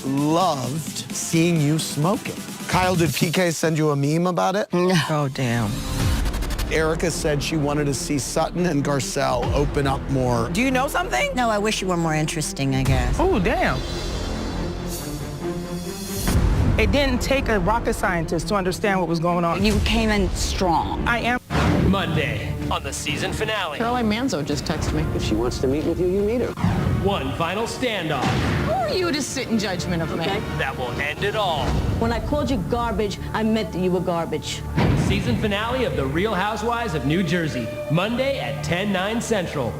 Loved seeing you smoking. Kyle, did PK send you a meme about it? Oh, damn. Erica said she wanted to see Sutton and Garcelle open up more. Do you know something? No, I wish you were more interesting, I guess. Oh, damn. It didn't take a rocket scientist to understand what was going on. You came in strong. I am. Monday on the season finale. Caroline Manzo just texted me. If she wants to meet with you, you meet her. One final standoff. Who are you to sit in judgment of me? That will end it all. When I called you garbage, I meant that you were garbage. Season finale of The Real Housewives of New Jersey. Monday at 10/9 Central.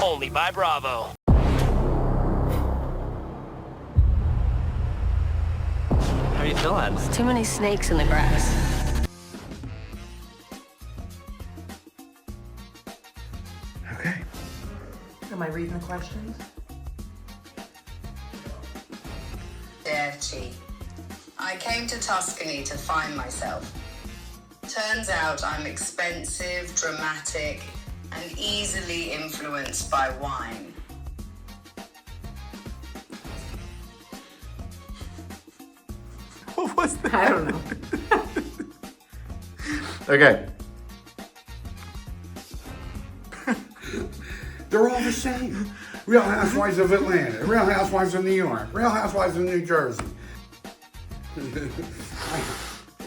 Only by Bravo. How are you feeling? There's too many snakes in the grass. Okay. Am I reading the questions? Dirty. I came to Tuscany to find myself. Turns out I'm expensive, dramatic, and easily influenced by wine. What was that? I don't know. Okay. They're all the same. Real Housewives of Atlanta, Real Housewives of New York, Real Housewives of New Jersey.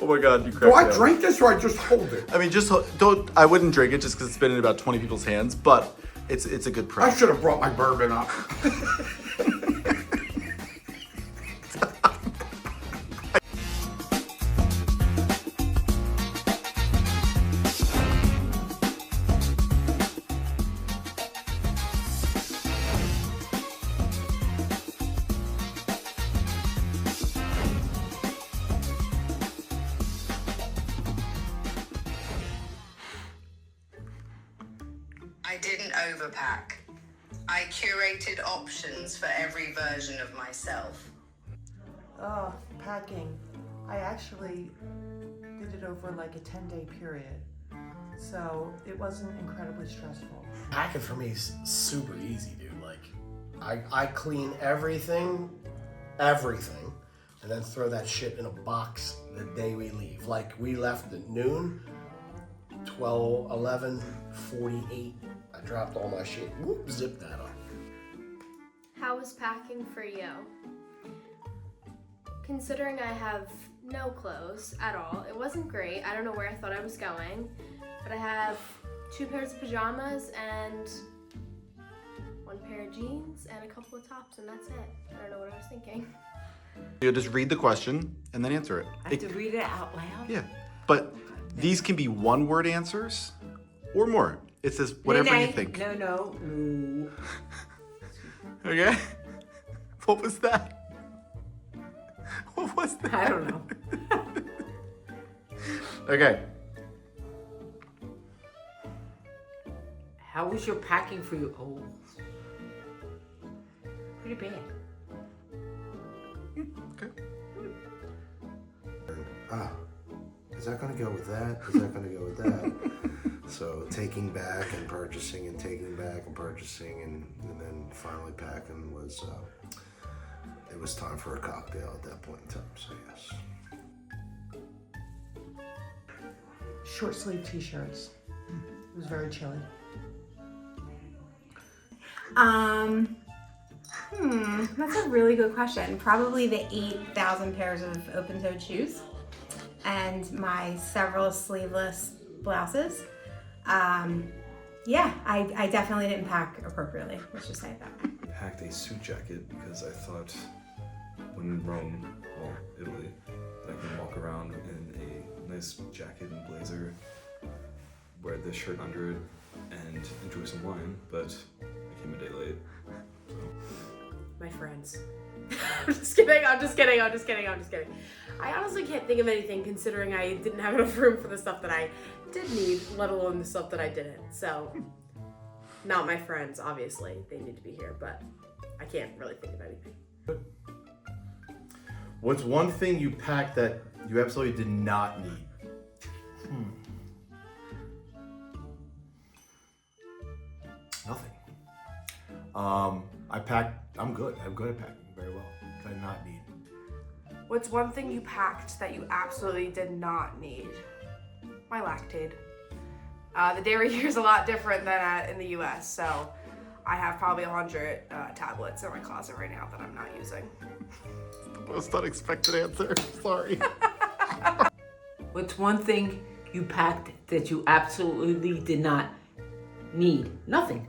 Oh my God, you cracked Do me I up. drink this or I just hold it? I mean, just don't. I wouldn't drink it just because it's been in about 20 people's hands, but it's a good I price. should have brought my bourbon up. I didn't overpack. I curated options for every version of myself. Oh, packing. I actually did it over like a 10-day period. So it wasn't incredibly stressful. Packing for me is super easy, dude. Like, I clean everything, and then throw that shit in a box the day we leave. Like, we left at noon, 11:48. I dropped all my shit, whoop, zipped that up. How was packing for you? Considering I have no clothes at all, it wasn't great. I don't know where I thought I was going, but I have 2 pairs of pajamas and 1 pair of jeans and a couple of tops, and that's it. I don't know what I was thinking. You just read the question and then answer it. I have to read it out loud? Yeah, but these can be one-word answers or more. It says whatever you think. No. Okay? What was that? What was that? I don't know. Okay. How was your packing for you? Oh, pretty bad. Okay. Is that gonna go with that? Is that gonna go with that? So taking back and purchasing and taking back and purchasing and then finally packing was, it was time for a cocktail at that point in time, so yes. Short sleeve t-shirts. It was very chilly. That's a really good question. Probably the 8,000 pairs of open-toed shoes and my several sleeveless blouses. Yeah, I definitely didn't pack appropriately. Let's just say that. I packed a suit jacket because I thought when in Rome, well, Italy, that I can walk around in a nice jacket and blazer, wear this shirt under it, and enjoy some wine, but I came a day late. So. My friends. I'm just kidding. I honestly can't think of anything considering I didn't have enough room for the stuff that I did need, let alone the stuff that I didn't. So, not my friends, obviously. They need to be here, but I can't really think of anything. What's one thing you packed that you absolutely did not need? Nothing. I'm good at packing very well. I did not need. What's one thing you packed that you absolutely did not need? My Lactaid. The dairy here is a lot different than in the US, so I have probably 100 tablets in my closet right now that I'm not using. Most unexpected answer. Sorry. What's one thing you packed that you absolutely did not need? Nothing.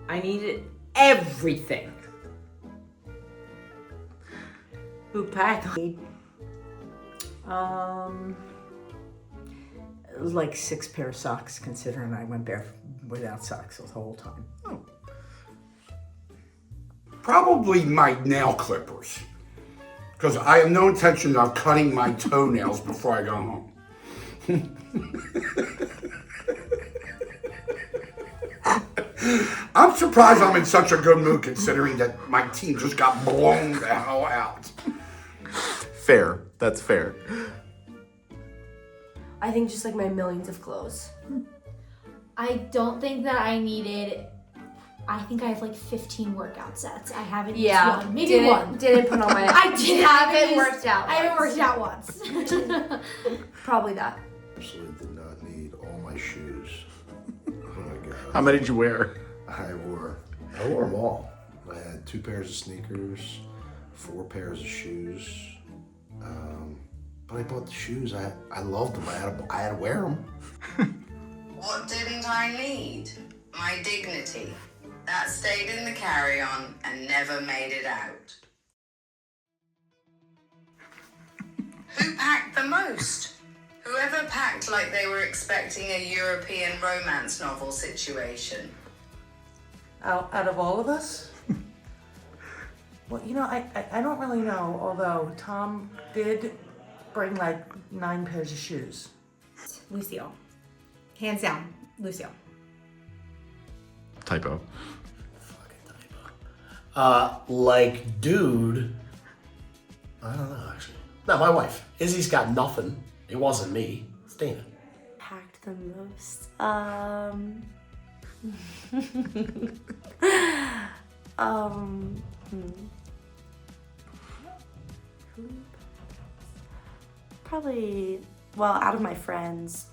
I needed everything. Who packed? It was like 6 pair of socks, considering I went bare without socks the whole time. Oh. Probably my nail clippers. Because I have no intention of cutting my toenails before I go home. I'm surprised I'm in such a good mood considering that my team just got blown the hell out. Fair. That's fair. I think just like my millions of clothes. I don't think that I needed. I think I have like 15 workout sets. I haven't used one. Maybe one. Didn't put on my. I haven't worked out. I haven't worked out once. Probably that. Absolutely did not need all my shoes. Oh my God. How many did you wear? I wore them all. I had 2 pairs of sneakers, 4 pairs of shoes. But I bought the shoes. I loved them. I had to wear them. What didn't I need? My dignity. That stayed in the carry-on and never made it out. Who packed the most? Whoever packed like they were expecting a European romance novel situation. Out of all of us? Well, you know, I don't really know, although Tom did bring like 9 pairs of shoes. Lucille. Hands down, Lucille. Typo. Like, dude, I don't know, actually. No, my wife. Izzy's got nothing. It wasn't me. It's Dana. Packed the most. Probably, well, out of my friends,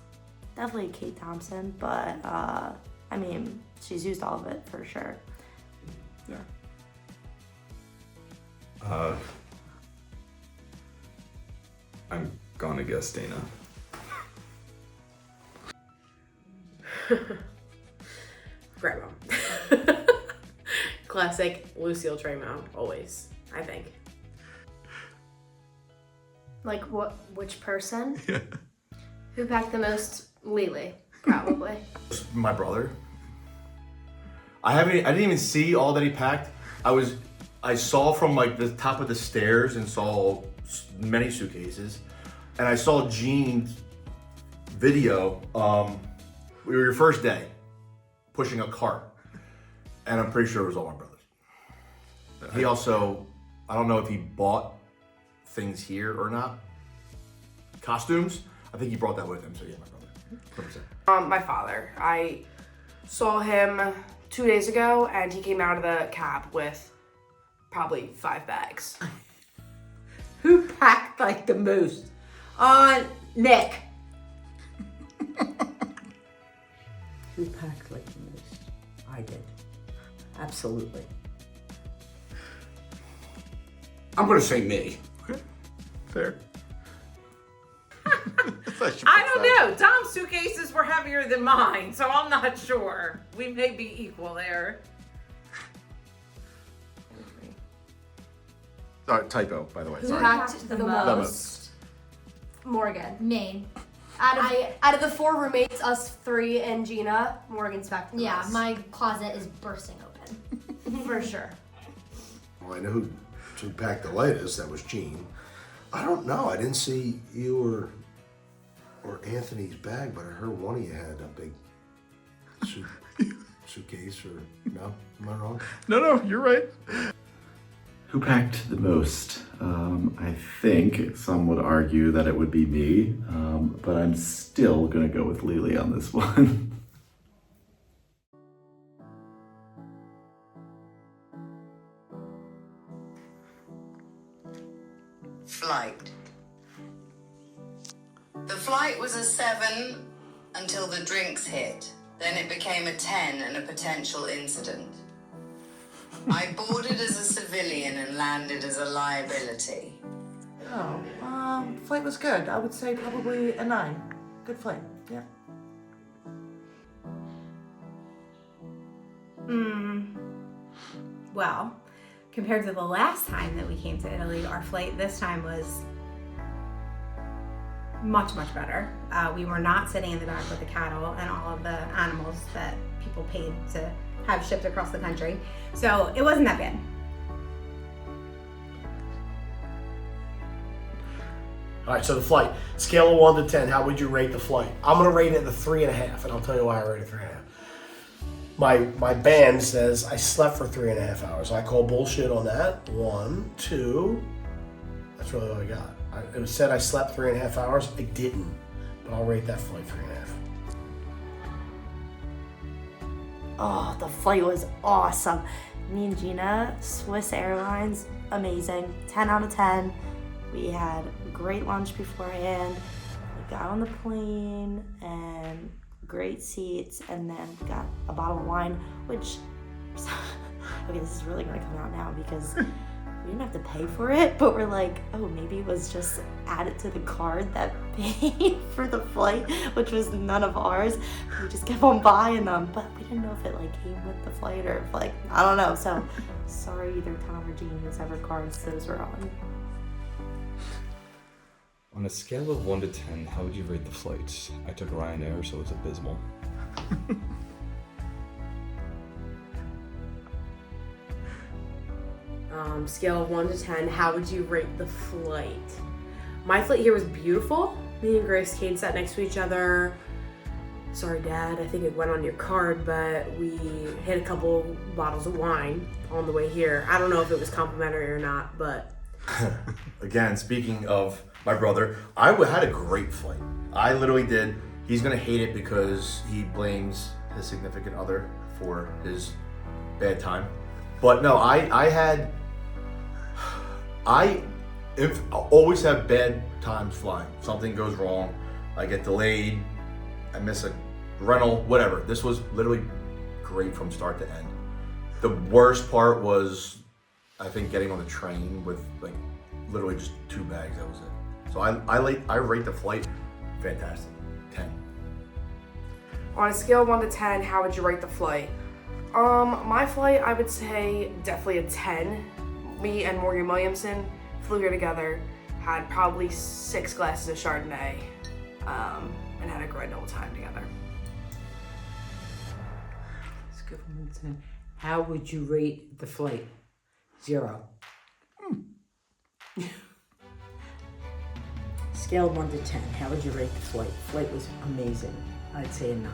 definitely Kate Thompson, but I mean, she's used all of it for sure. Yeah. I'm gonna guess Dana. Grandma. Classic Lucille Tremont, always, I think. Like what? Which person? Who packed the most? Lily, probably. My brother. I didn't even see all that he packed. I saw from like the top of the stairs and saw many suitcases, and I saw Jean's video. We were your first day pushing a cart, and I'm pretty sure it was all my brothers. He also, I don't know if he bought things here or not. Costumes, I think he brought that with him. So yeah, my brother. 100%. My father. I saw him 2 days ago, and he came out of the cab with probably 5 bags. Who packed like the most? Nick. Who packed like the most? I did. Absolutely. I'm gonna say me. Okay. Fair. I don't know. Tom's suitcases were heavier than mine, so I'm not sure. We may be equal there. Sorry, typo, by the way. Who Sorry. packed the most? Morgan. Me. Out of the 4 roommates, us 3 and Gina, Morgan's packed the most. Yeah, my closet is bursting open. For sure. Well, I know who packed the lightest. That was Gene. I don't know. I didn't see you or Anthony's bag, but I heard one of you had a big suitcase. Or no? Am I wrong? No, you're right. Who packed the most? I think some would argue that it would be me, but I'm still gonna go with Lily on this one. Flight. The flight was a 7 until the drinks hit. Then it became a 10 and a potential incident. I boarded as a civilian and landed as a liability. Oh, flight was good. I would say probably a 9. Good flight, yeah. Well, compared to the last time that we came to Italy, our flight this time was much, much better. We were not sitting in the back with the cattle and all of the animals that people paid to have shipped across the country. So it wasn't that bad. All right, so the flight. Scale of 1 to 10, how would you rate the flight? I'm gonna rate it a 3.5, and I'll tell you why I rate it 3.5. My band says I slept for 3.5 hours. I call bullshit on that. 1, 2, that's really all I got. It was said I slept 3.5 hours. I didn't, but I'll rate that flight 3.5. Oh, the flight was awesome. Me and Gina, Swiss Airlines, amazing. 10 out of 10. We had great lunch beforehand. We got on the plane and great seats, and then we got a bottle of wine, which, okay, this is really gonna come out now because we didn't have to pay for it, but we're like, oh, maybe it was just added to the card that paid for the flight, which was none of ours. We just kept on buying them, but we didn't know if it like came with the flight or if, like, I don't know. So sorry either Tom or Jean, whoever cards those were on. On a scale of 1 to 10, how would you rate the flight? I took Ryanair, so it's abysmal. Scale of 1 to 10, how would you rate the flight? My flight here was beautiful. Me and Grace Kane sat next to each other. Sorry, Dad, I think it went on your card, but we hit a couple bottles of wine on the way here. I don't know if it was complimentary or not, but... Again, speaking of my brother, I had a great flight. I literally did. He's gonna hate it because he blames his significant other for his bad time. But no, I always have bad times flying. Something goes wrong, I get delayed, I miss a rental, whatever. This was literally great from start to end. The worst part was, I think, getting on the train with like literally just 2 bags, that was it. So I rate the flight fantastic, 10. On a scale of 1 to 10, how would you rate the flight? My flight, I would say definitely a 10. Me and Morgan Williamson flew here together, had probably 6 glasses of Chardonnay, and had a grand old time together. Let's go from 1 to 10. How would you rate the flight? 0. Scale of 1 to 10. How would you rate the flight? Flight was amazing. I'd say a 9.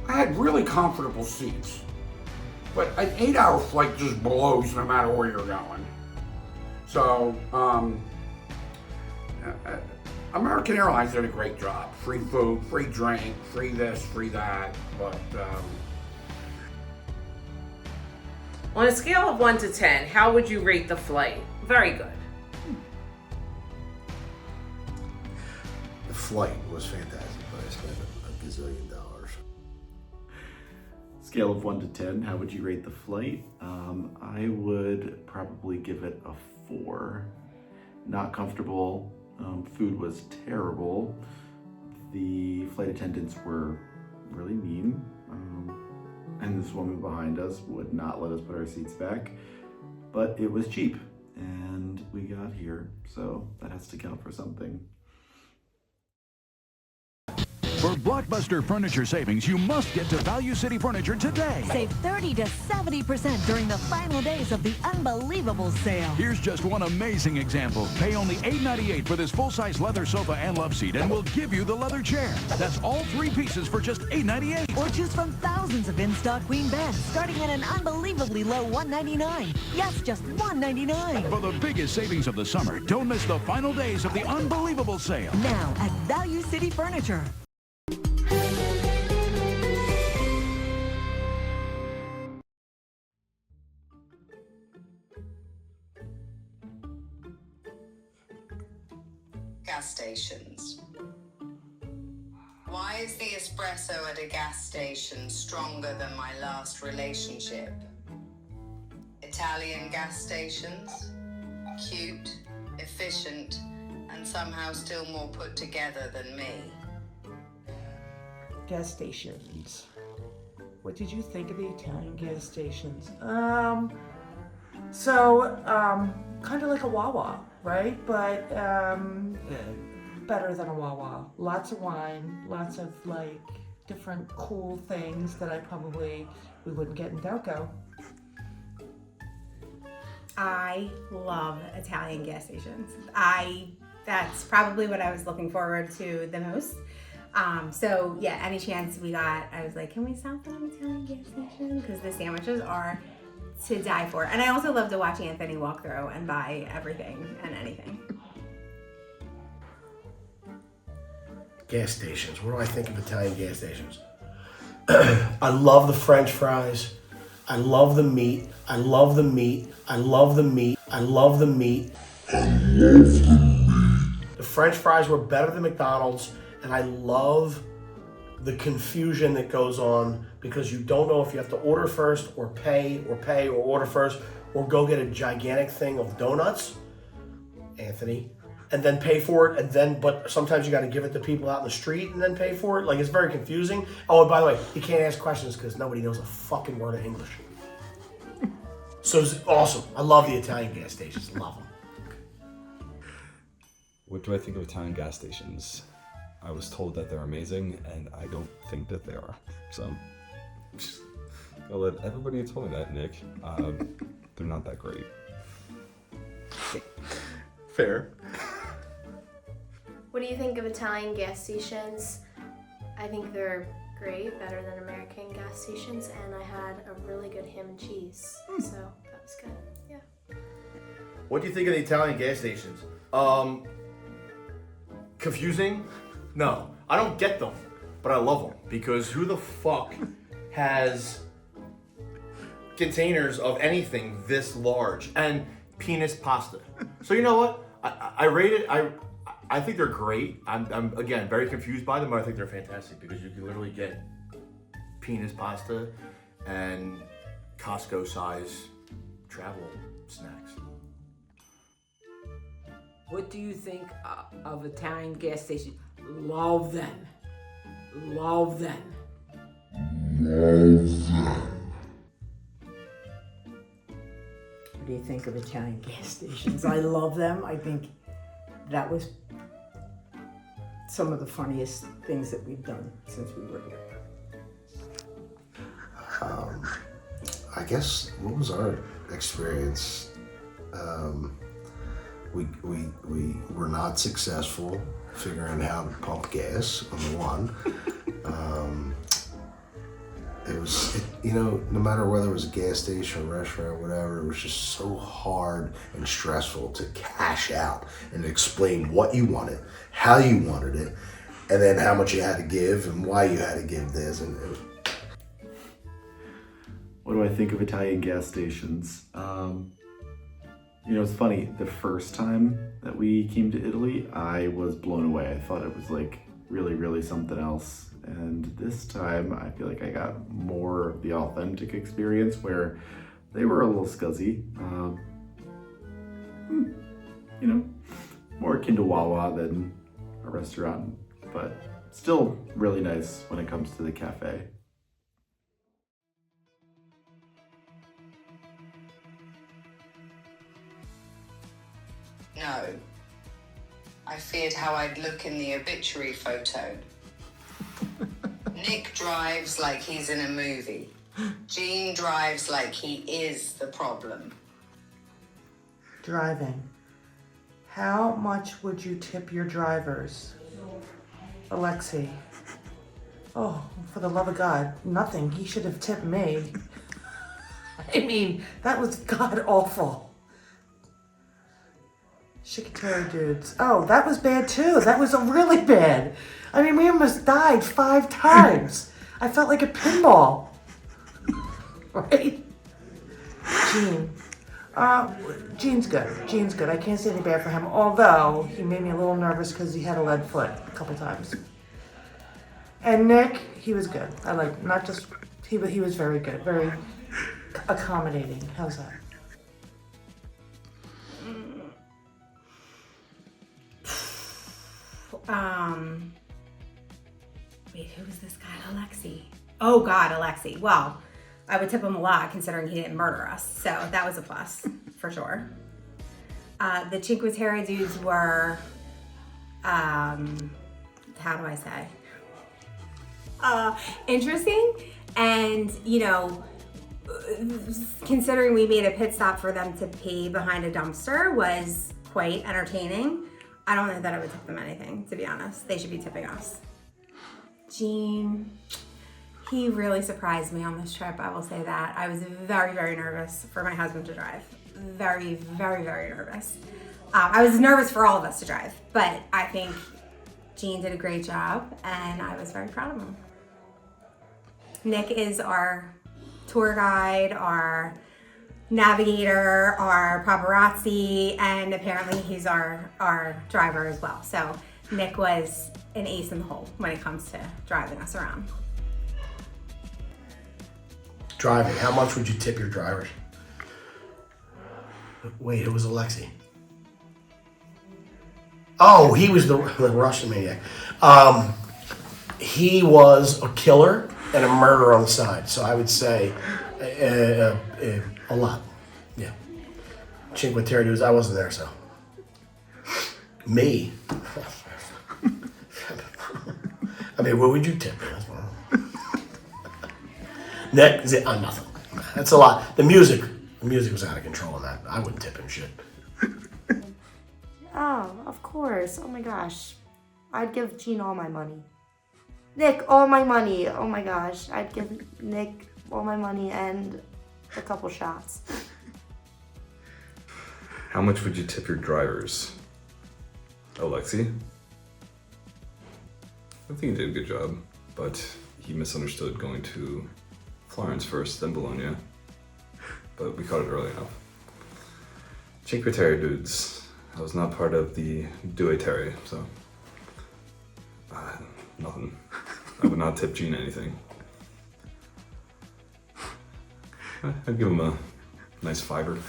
I had really comfortable seats, but an 8-hour flight just blows no matter where you're going. So, American Airlines did a great job. Free food, free drink, free this, free that, but On a scale of 1 to 10, how would you rate the flight? Very good. The flight was fantastic, but I spent a gazillion dollars. Scale of 1 to 10, how would you rate the flight? I would probably give it a 4. Not comfortable. Food was terrible. The flight attendants were really mean. And this woman behind us would not let us put our seats back. But it was cheap, and we got here, so that has to count for something. For blockbuster furniture savings, you must get to Value City Furniture today. Save 30 to 70% during the final days of the unbelievable sale. Here's just one amazing example. Pay only $8.98 for this full-size leather sofa and love seat, and we'll give you the leather chair. That's all 3 pieces for just $8.98. Or choose from thousands of in-stock queen beds, starting at an unbelievably low $199. Yes, just $199. For the biggest savings of the summer, don't miss the final days of the unbelievable sale. Now at Value City Furniture. Gas stations. Why is the espresso at a gas station stronger than my last relationship? Italian gas stations? Cute, efficient, and somehow still more put together than me. Gas stations. What did you think of the Italian gas stations? Kind of like a Wawa, right? But better than a Wawa. Lots of wine, lots of like different cool things that we wouldn't get in Delco. I love Italian gas stations. That's probably what I was looking forward to the most. So yeah, any chance we got, I was like, can we stop at an Italian gas station? Because the sandwiches are to die for. And I also love to watch Anthony walk through and buy everything and anything. Gas stations. What do I think of Italian gas stations? I love the French fries. I love the meat. I love the meat. I love the meat. I love the meat. I love the meat. The French fries were better than McDonald's, and I love the confusion that goes on because you don't know if you have to order first or pay or order first or go get a gigantic thing of donuts, Anthony, and then pay for it, but sometimes you got to give it to people out in the street and then pay for it. Like, it's very confusing. Oh, and by the way, you can't ask questions because nobody knows a fucking word of English. So it's awesome. I love the Italian gas stations. Love them. What do I think of Italian gas stations? I was told that they're amazing, and I don't think that they are. So, I'll let everybody who told me that, Nick. They're not that great. Fair. What do you think of Italian gas stations? I think they're great, better than American gas stations, and I had a really good ham and cheese, so that was good. Yeah. What do you think of the Italian gas stations? Confusing? No, I don't get them, but I love them because who the fuck has containers of anything this large and penis pasta? So you know what? I rate it. I think they're great. I'm again very confused by them, but I think they're fantastic because you can literally get penis pasta and Costco size travel snacks. What do you think of Italian gas stations? Love them. Love them. Love them. What do you think of Italian gas stations? I love them. I think that was some of the funniest things that we've done since we were here. I guess, what was our experience? We were not successful figuring out how to pump gas, number one. No matter whether it was a gas station, a restaurant, or whatever, it was just so hard and stressful to cash out and explain what you wanted, how you wanted it, and then how much you had to give and why you had to give this. And it was... What do I think of Italian gas stations? It's funny, the first time that we came to Italy, I was blown away. I thought it was like really, really something else. And this time, I feel like I got more of the authentic experience where they were a little scuzzy. More akin to Wawa than a restaurant, but still really nice when it comes to the cafe. No. I feared how I'd look in the obituary photo. Nick drives like he's in a movie. Gene drives like he is the problem. Driving. How much would you tip your drivers? Alexi. Oh, for the love of God, nothing. He should have tipped me. I mean, that was god awful. Shikateri dudes. Oh, that was bad too. That was really bad. I mean, we almost died 5 times. I felt like a pinball. Right? Gene. Gene's good. Gene's good. I can't say anything bad for him, although he made me a little nervous because he had a lead foot a couple times. And Nick, he was good. I like, not just, he was very good, very accommodating. How's that? Wait, who was this guy? Alexi. Oh God, Alexi. Well, I would tip him a lot considering he didn't murder us. So that was a plus, for sure. The Cinque Terre dudes were, how do I say? Interesting. And, you know, considering we made a pit stop for them to pee behind a dumpster was quite entertaining. I don't know that I would tip them anything, to be honest. They should be tipping us. Gene, he really surprised me on this trip, I will say that. I was very, very nervous for my husband to drive. Very, very, very nervous. I was nervous for all of us to drive, but I think Gene did a great job and I was very proud of him. Nick is our tour guide, our navigator, our paparazzi, and apparently he's our driver as well. So Nick was an ace in the hole when it comes to driving us around. Driving, how much would you tip your drivers? Wait, who was Alexi? Oh, he was the Russian maniac. He was a killer and a murderer on the side. So I would say a lot. Yeah. Cinque Terre dudes, I wasn't there, so. Me. I mean, what would you tip me? Nick, nothing. That's a lot. The music was out of control on that. I wouldn't tip him shit. Oh, of course. Oh my gosh. I'd give Gene all my money. Nick, all my money. Oh my gosh. I'd give Nick all my money and a couple shots. How much would you tip your drivers? Alexi? I think he did a good job, but he misunderstood going to Florence first, then Bologna. But we caught it early enough. Cinque Terre dudes. I was not part of the Due Terre, so nothing. I would not tip Gene anything. I'd give him a nice $5.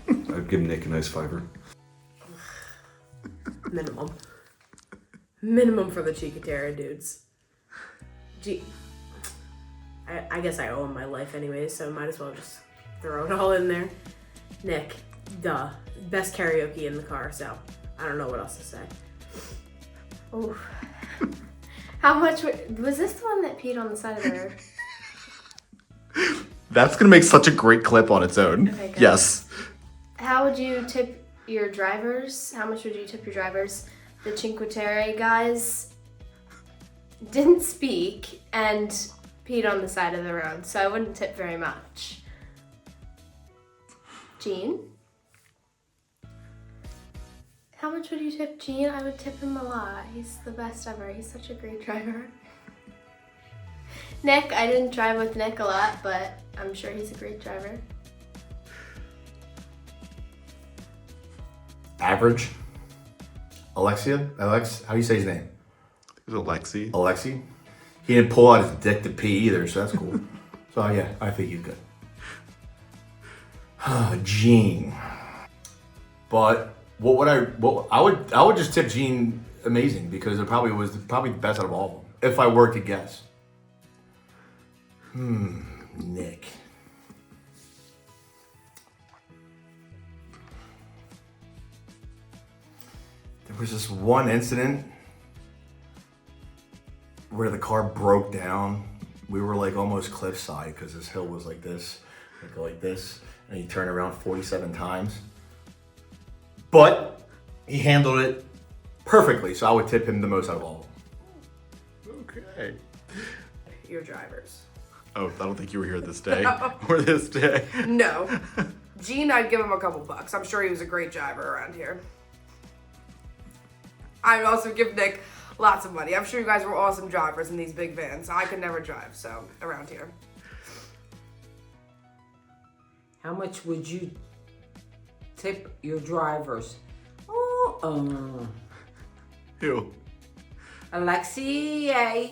I'd give Nick a nice $5. Minimum for the Cinque Terre dudes. I guess I owe him my life anyway, so might as well just throw it all in there. Nick, duh. Best karaoke in the car, so I don't know what else to say. Ooh. How much was this the one that peed on the side of the road? That's gonna make such a great clip on its own. Okay, good. Yes. How would you tip your drivers? How much would you tip your drivers? The Cinque Terre guys didn't speak and peed on the side of the road, so I wouldn't tip very much. Gene? How much would you tip Gene? I would tip him a lot. He's the best ever. He's such a great driver. Nick, I didn't drive with Nick a lot, but I'm sure he's a great driver. Average. Alex, how do you say his name? It was Alexi. Alexi? He didn't pull out his dick to pee either, so that's cool. So yeah, I think he's good. Gene. But I would just tip Gene amazing because it probably was the best out of all of them. If I were to guess. Nick. There was this one incident where the car broke down. We were like almost cliffside because this hill was like this, and he turned around 47 times. But he handled it perfectly, so I would tip him the most out of all of them. Okay. Your drivers. Oh, I don't think you were here this day or this day. No. Gene, I'd give him a couple bucks. I'm sure he was a great driver around here. I'd also give Nick lots of money. I'm sure you guys were awesome drivers in these big vans. I could never drive, so around here. How much would you tip your drivers? Who? Alexia.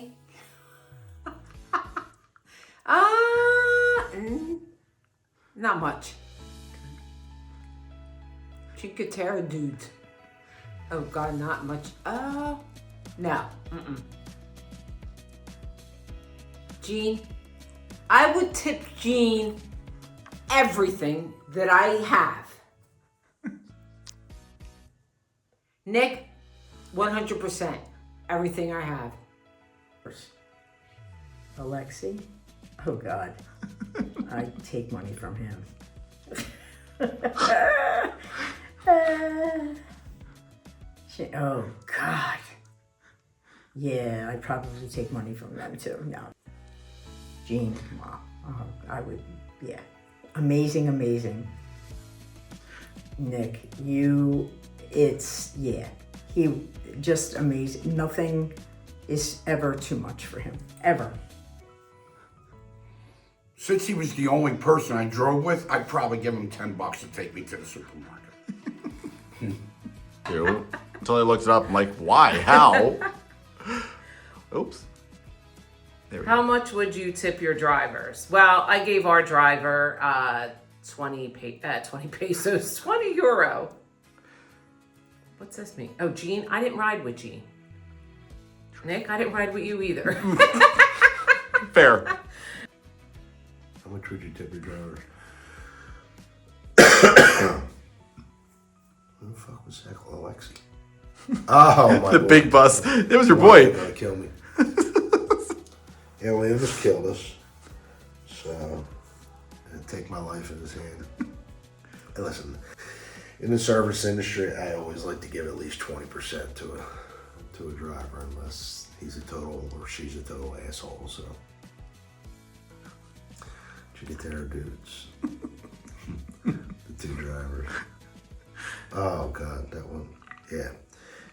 Not much. Chicatera dudes. Oh God, not much. No. Gene, I would tip Gene everything that I have. Nick, 100%, everything I have. Alexi? Oh God, I take money from him. Oh God. Yeah, I'd probably take money from them too. No. Gene, wow. I would, yeah. Amazing. Nick, he just amazing. Nothing is ever too much for him, ever. Since he was the only person I drove with, I'd probably give him $10 to take me to the supermarket. Ew. Until I looked it up, I'm like, why? How? Oops. How much would you tip your drivers? Well, I gave our driver 20 pesos, 20 euro. What's this mean? Oh, Gene, I didn't ride with Gene. Nick, I didn't ride with you either. Fair. How much would you tip your drivers? Who the fuck was that? Alexi. Oh my The boy. big bus. That was your boy. You're gonna kill me. Yeah, well, he just killed us. So, I'd take my life in his hand. And listen, in the service industry, I always like to give at least 20% to a driver, unless he's a total or she's a total asshole. So, Chicatera dudes, the two drivers. Oh God, that one. Yeah,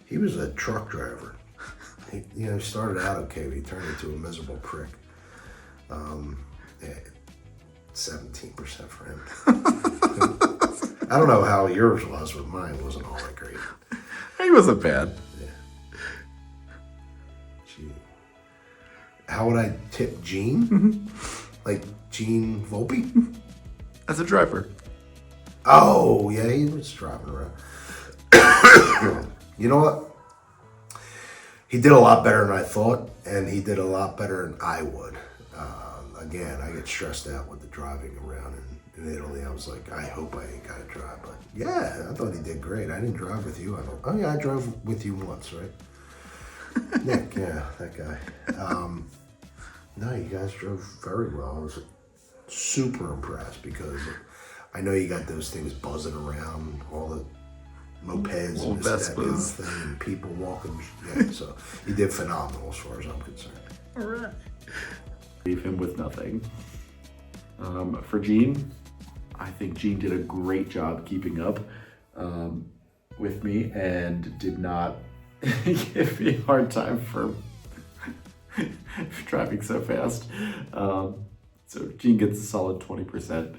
he was a truck driver. He, started out okay, but he turned into a miserable prick. 17% for him. I don't know how yours was, but mine wasn't all that great. He wasn't bad. Yeah. Gee. How would I tip Gene? Like Gene Volpe? As a driver. Oh, yeah, he was driving around. You know what? He did a lot better than I thought, and he did a lot better than I would. Again, I get stressed out with the driving around in Italy. I was like, I hope I ain't got to drive. But yeah, I thought he did great. I didn't drive with you. I drove with you once, right? Nick, yeah, that guy. No, you guys drove very well. I was super impressed because I know you got those things buzzing around, all the mopeds and this, that, and the other thing, and people walking. Yeah, so you did phenomenal as far as I'm concerned. All right. Leave him with nothing. For Gene, I think Gene did a great job keeping up with me and did not give me a hard time for driving so fast. So Gene gets a solid 20%.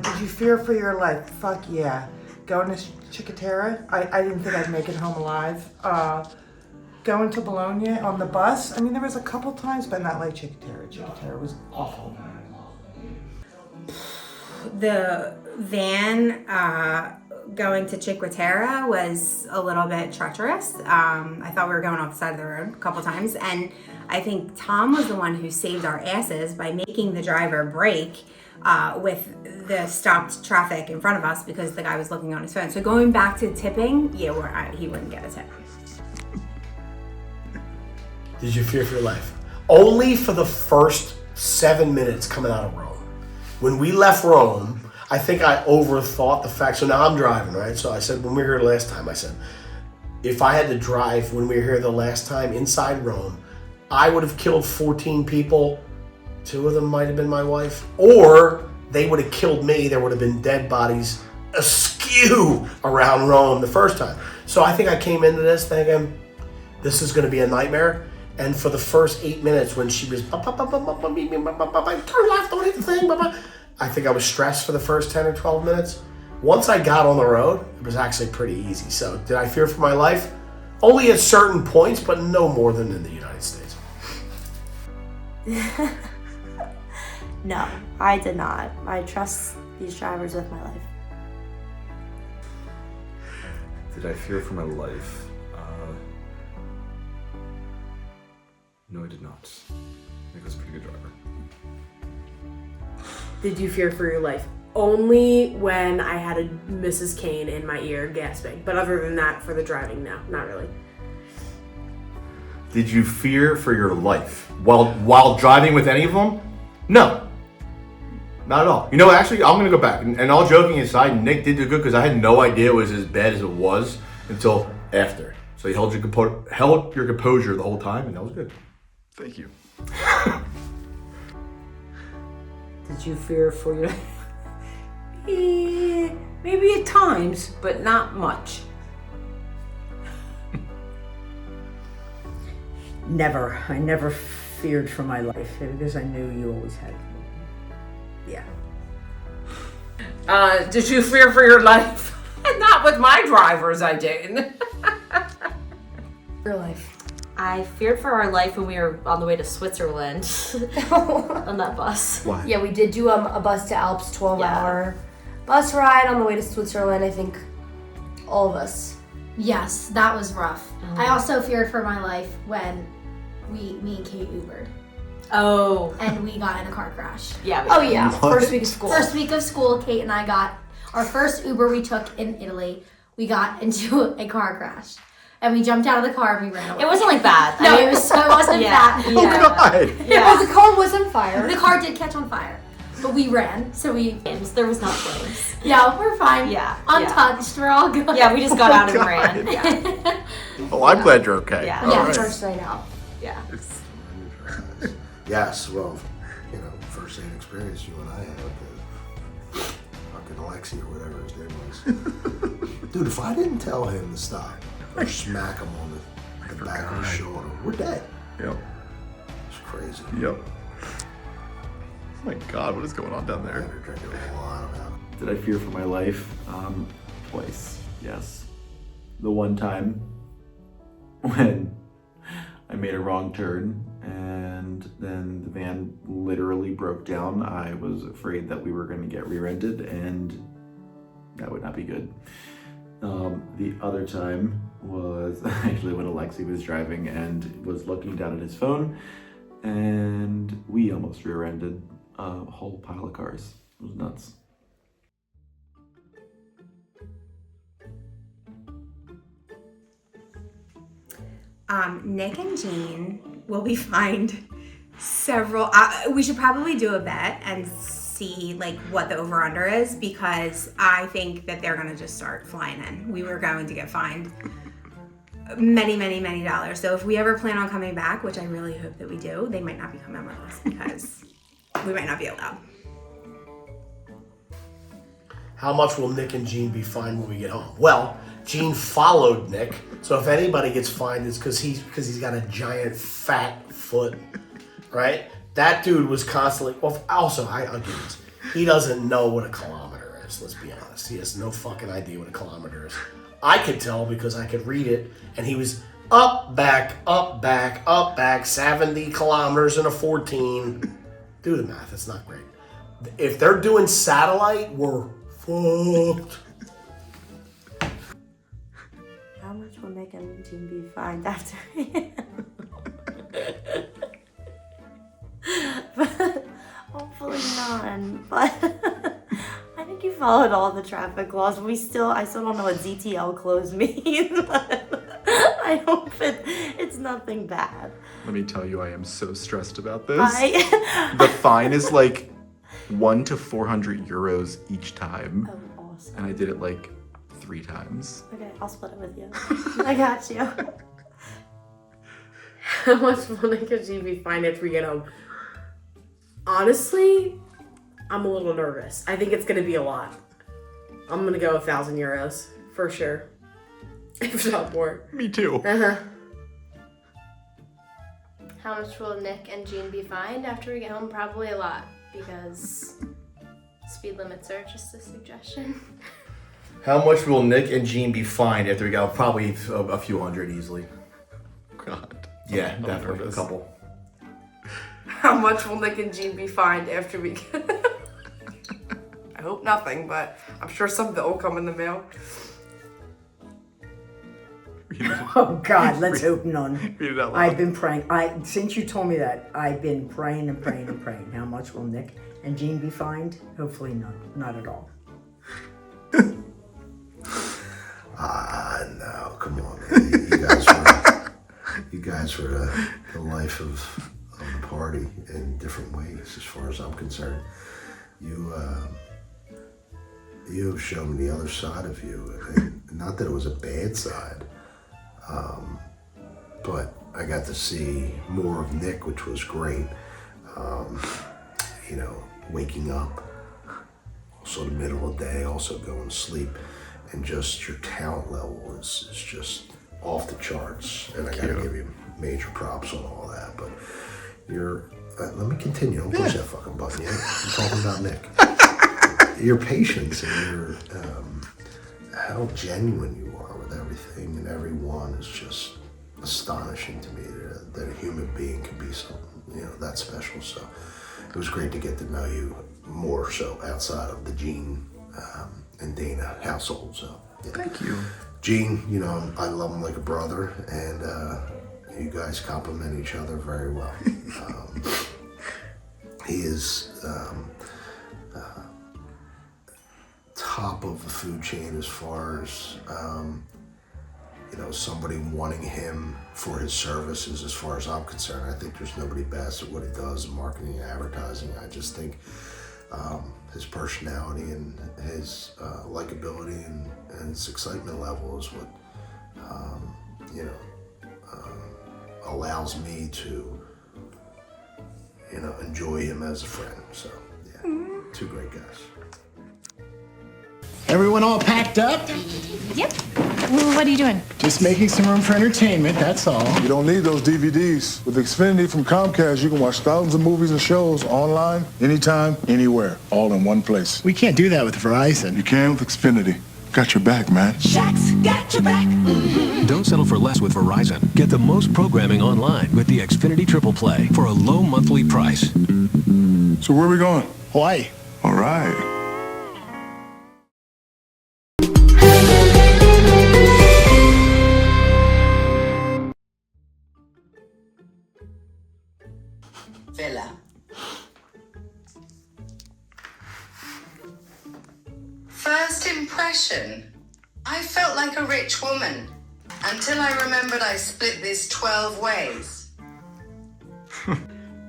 Did you fear for your life? Fuck yeah. Going to Chicatera, I didn't think I'd make it home alive. Going to Bologna on the bus, I mean, there was a couple times, but not like Chicatera. Chicatera was awful. The van going to Chicatera was a little bit treacherous. I thought we were going off the side of the road a couple times, and I think Tom was the one who saved our asses by making the driver brake with the stopped traffic in front of us because the guy was looking on his phone. So going back to tipping, yeah, he wouldn't get a tip. Did you fear for your life? Only for the first 7 minutes coming out of Rome. When we left Rome, I think I overthought the fact. So now I'm driving, right? So I said, when we were here last time, I said, if I had to drive when we were here the last time inside Rome, I would have killed 14 people. 2 of them might have been my wife. Or they would have killed me. There would have been dead bodies askew around Rome the first time. So I think I came into this thinking, this is going to be a nightmare. And for the first 8 minutes when she was, turn left, don't hit the thing, I think I was stressed for the first 10 or 12 minutes. Once I got on the road, it was actually pretty easy. So did I fear for my life? Only at certain points, but no more than in the United States. No, I did not. I trust these drivers with my life. Did I fear for my life? No, I did not. Nick was a pretty good driver. Did you fear for your life? Only when I had a Mrs. Kane in my ear gasping. But other than that, for the driving, no, not really. Did you fear for your life while driving with any of them? No. Not at all. You know, actually, I'm going to go back. And all joking aside, Nick did do good because I had no idea it was as bad as it was until after. So you held your composure the whole time, and that was good. Thank you. Did you fear for your life? Maybe at times, but not much. Never. I never feared for my life because I knew you always had me. Yeah. Did you fear for your life? Not with my drivers, I didn't. Your life. I feared for our life when we were on the way to Switzerland on that bus. Why? Yeah, we did do a bus to Alps 12-hour bus ride on the way to Switzerland. I think all of us. Yes, that was rough. I also feared for my life when me and Kate Ubered. Oh. And we got in a car crash. Yeah. Oh yeah, first week of school. First week of school, Kate and I got our first Uber we took in Italy. We got into a car crash. And we jumped out of the car and we ran away. It wasn't like bad. No, it wasn't bad. Oh, God. Yeah. Well, the car was on fire. The car did catch on fire. But we ran, so there was not flames. Yeah, we're fine. Yeah. Untouched, we're all good. Yeah, we just got out and God. ran. Yeah. Oh, I'm glad you're okay. Yeah. All Yeah, right. first night out. Yeah. Yes, well, you know, first-hand experience you and I had with fucking Alexi or whatever his name was. Dude, if I didn't tell him to stop or smack him on the back of his shoulder, we're dead. Yep. It's crazy. Yep. Oh my God, what is going on down there? I've drinking a lot of that. Did I fear for my life? Twice, yes. The one time when I made a wrong turn and then the van literally broke down. I was afraid that we were going to get rear-ended and that would not be good. The other time was actually when Alexi was driving and was looking down at his phone and we almost rear-ended a whole pile of cars. It was nuts. Nick and Jean will be fined several. We should probably do a bet and see like what the over under is because I think that they're gonna just start flying in. We were going to get fined many dollars. So if we ever plan on coming back, which I really hope that we do, they might not be coming with us because we might not be allowed. How much will Nick and Jean be fined when we get home? Well, Jean followed Nick, so if anybody gets fined, it's because he's got a giant fat foot, right? That dude was constantly. Well, also I'll give this. He doesn't know what a kilometer is. Let's be honest. He has no fucking idea what a kilometer is. I could tell because I could read it, and he was up, back, 70 kilometers in a 14. Do the math. It's not great. If they're doing satellite, we're fucked. How much will Nick and Jean be fined after? But hopefully none. But I think you followed all the traffic laws. I still don't know what ZTL close means. But I hope it's nothing bad. Let me tell you, I am so stressed about this. I The fine is like 1 to 400 euros each time. Oh, awesome. And I did it like 3 times. Okay, I'll split it with you. I got you. How much money could you be fined after we get home? Honestly, I'm a little nervous. I think it's gonna be a lot. I'm gonna go 1,000 euros for sure. If not more. Me too. Uh-huh. How much will Nick and Jean be fined after we get home? Probably a lot, because speed limits are just a suggestion. How much will Nick and Jean be fined after we go? Probably a few hundred easily. God. Yeah, I'm definitely nervous. a couple. How much will Nick and Jean be fined after we get... I hope nothing, but I'm sure some bill will come in the mail. Oh God, let's hope none. Read it out loud. I've been praying. Since you told me that, I've been praying and praying and praying. How much will Nick and Jean be fined? Hopefully not at all. No, come on, man. You guys were the life of the party in different ways, as far as I'm concerned. You have shown me the other side of you, and not that it was a bad side, but I got to see more of Nick, which was great. Waking up, also the middle of the day, also going to sleep, and just your talent level is just off the charts, and I gotta give you major props on all that. But let me continue. Don't push that fucking button yet. I'm talking about Nick. Your patience and your how genuine you are with everything and everyone is just astonishing to me. That a human being can be something that special. So it was great to get to know you more so outside of the Jean and Dana household. So yeah. Thank you. Gene, I love him like a brother, and you guys complement each other very well. He is top of the food chain as far as somebody wanting him for his services. As far as I'm concerned, I think there's nobody best at what he does in marketing and advertising. I just think his personality and his likability and his excitement level is what allows me to enjoy him as a friend. So yeah, two great guys. Everyone all packed up? Yep. Well, what are you doing? Just making some room for entertainment, that's all. You don't need those DVDs. With Xfinity from Comcast, you can watch thousands of movies and shows online, anytime, anywhere, all in one place. We can't do that with Verizon. You can with Xfinity. Got your back, man. Shaq's got your back. Don't settle for less with Verizon. Get the most programming online with the Xfinity Triple Play for a low monthly price. So where are we going? Hawaii. All right. Villa. First impression, I felt like a rich woman until I remembered I split this 12 ways.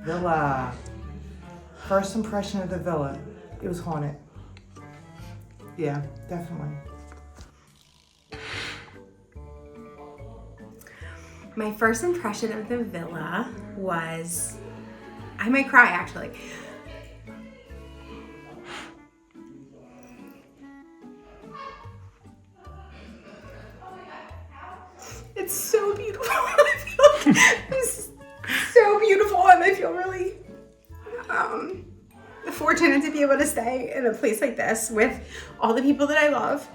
Villa. First impression of the villa. It was haunted. Yeah, definitely. My first impression of the villa was, I might cry actually. It's so beautiful. I feel like it's so beautiful, and I feel really fortunate to be able to stay in a place like this with all the people that I love.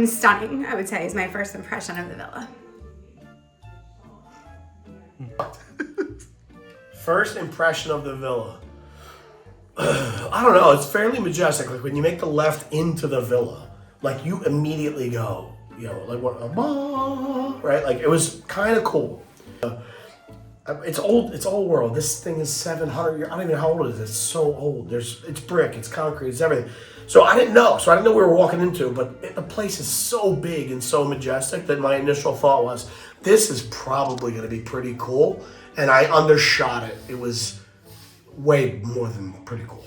Stunning, I would say, is my first impression of the villa. First impression of the villa. I don't know, it's fairly majestic. Like when you make the left into the villa, like you immediately go, like what, right? Like it was kind of cool. It's old world. This thing is 700 years. I don't even know how old it is. It's so old. It's brick, it's concrete, it's everything. So I didn't know what we were walking into, but the place is so big and so majestic that my initial thought was, this is probably going to be pretty cool. And I undershot it. It was way more than pretty cool.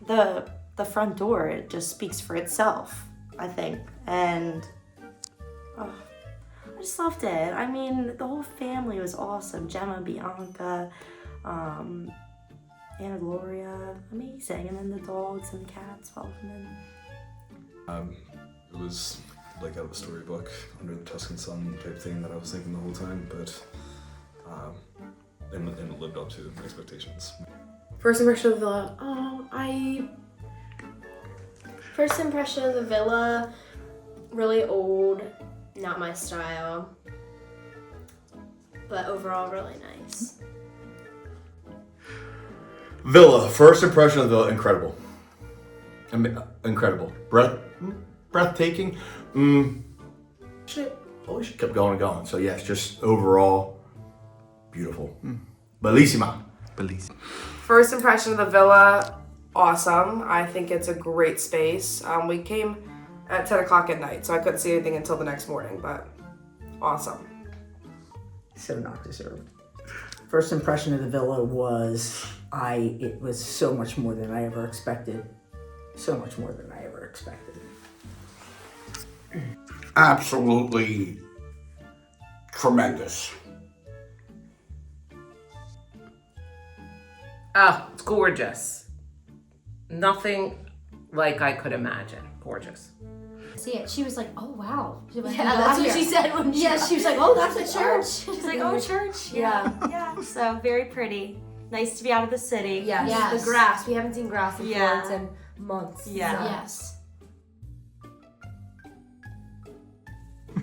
The front door, it just speaks for itself, I think. And I just loved it. I mean, the whole family was awesome. Gemma, Bianca, Anna Gloria, amazing. And then the dogs and cats, welcoming. It was like out of a storybook, under the Tuscan sun type thing that I was thinking the whole time, but and it lived up to expectations. First impression of the villa. First impression of the villa, really old, not my style, but overall really nice. Villa, first impression of the villa, incredible. Incredible. Breathtaking. Shit. Oh, we should keep going and going. So yes, just overall, beautiful. Bellissima. Bellissima. First impression of the villa, awesome. I think it's a great space. We came at 10 o'clock at night, so I couldn't see anything until the next morning, but awesome. So not deserved. First impression of the villa was, it was so much more than I ever expected. So much more than I ever expected. Absolutely tremendous. Oh, it's gorgeous. Nothing like I could imagine. Gorgeous. See it. She was like, "Oh wow." She was like, Yeah, that's what she said when she she was like, "Oh, that's a church." She's like, "Oh, church." Yeah. So very pretty. Nice to be out of the city. Yes. The grass. We haven't seen grass in Florence in months. Yeah. So. Yes.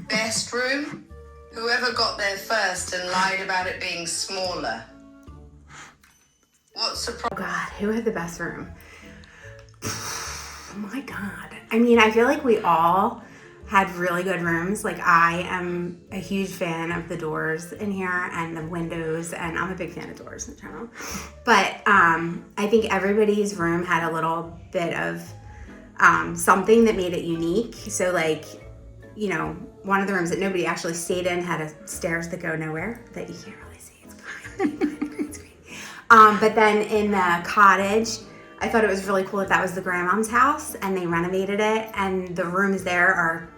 Best room? Whoever got there first and lied about it being smaller. What's the problem? Oh God, who had the best room? Oh my God. I mean, I feel like we all had really good rooms. Like, I am a huge fan of the doors in here and the windows, and I'm a big fan of doors in general. But I think everybody's room had a little bit of something that made it unique. So, like, you know, one of the rooms that nobody actually stayed in had stairs that go nowhere that you can't really see. It's behind the green screen. But then in the cottage, I thought it was really cool that was the grandmom's house and they renovated it, and the rooms there are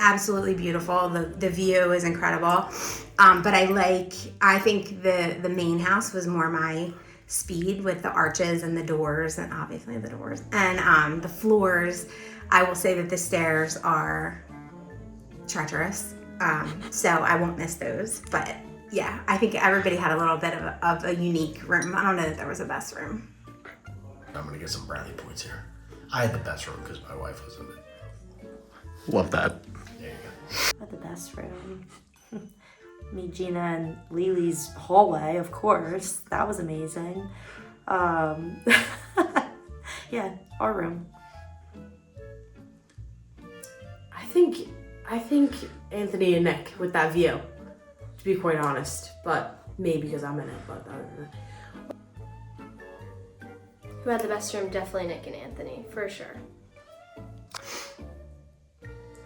absolutely beautiful. The view is incredible. But I think the main house was more my speed with the arches and the doors, and obviously the doors. And the floors, I will say that the stairs are treacherous. So I won't miss those. But yeah, I think everybody had a little bit of a unique room. I don't know that there was a best room. I'm gonna get some brownie points here. I had the best room because my wife was in it. Love that. There you I had the best room. Me, Gina, and Lily's hallway, of course. That was amazing. Yeah, our room. I think Anthony and Nick with that view, to be quite honest. But maybe because I'm in it, but other than that. Who had the best room? Definitely Nick and Anthony, for sure.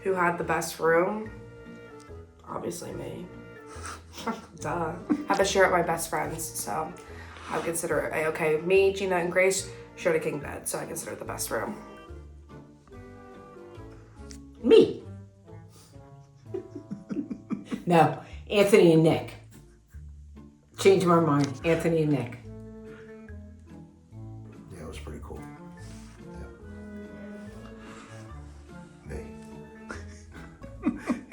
Who had the best room? Obviously me. Duh. Have to share it with my best friends, so I would consider it A-okay. Me, Gina, and Grace shared a king bed, so I consider it the best room. Me. No, Anthony and Nick. Change my mind. Anthony and Nick. Yeah, it was pretty cool. Yeah. Me.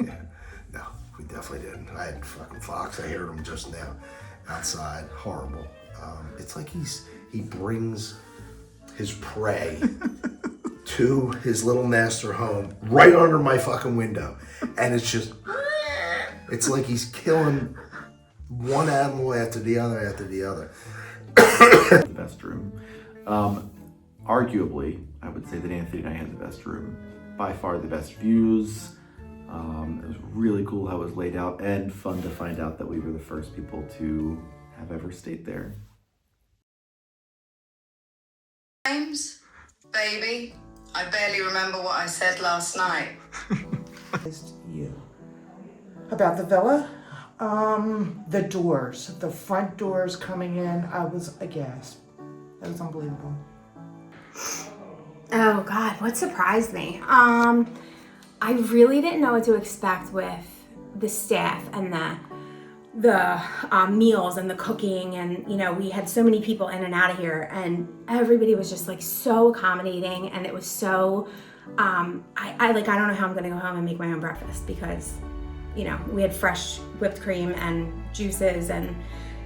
Yeah. No, we definitely didn't. I had fucking Fox. I heard him just now outside. Horrible. It's like he brings his prey to his little master home right under my fucking window. And it's just, it's like he's killing one animal after the other after the other. The best room. Arguably, I would say that Anthony and I had the best room. By far the best views. It was really cool how it was laid out and fun to find out that we were the first people to have ever stayed there. James, baby, I barely remember what I said last night. You. About the villa? The doors, the front doors coming in, I was aghast. That was unbelievable. Oh God, what surprised me? I really didn't know what to expect with the staff and the meals and the cooking, and you know, we had so many people in and out of here, and everybody was just like so accommodating, and it was so I don't know how I'm gonna go home and make my own breakfast, because you know, we had fresh whipped cream and juices, and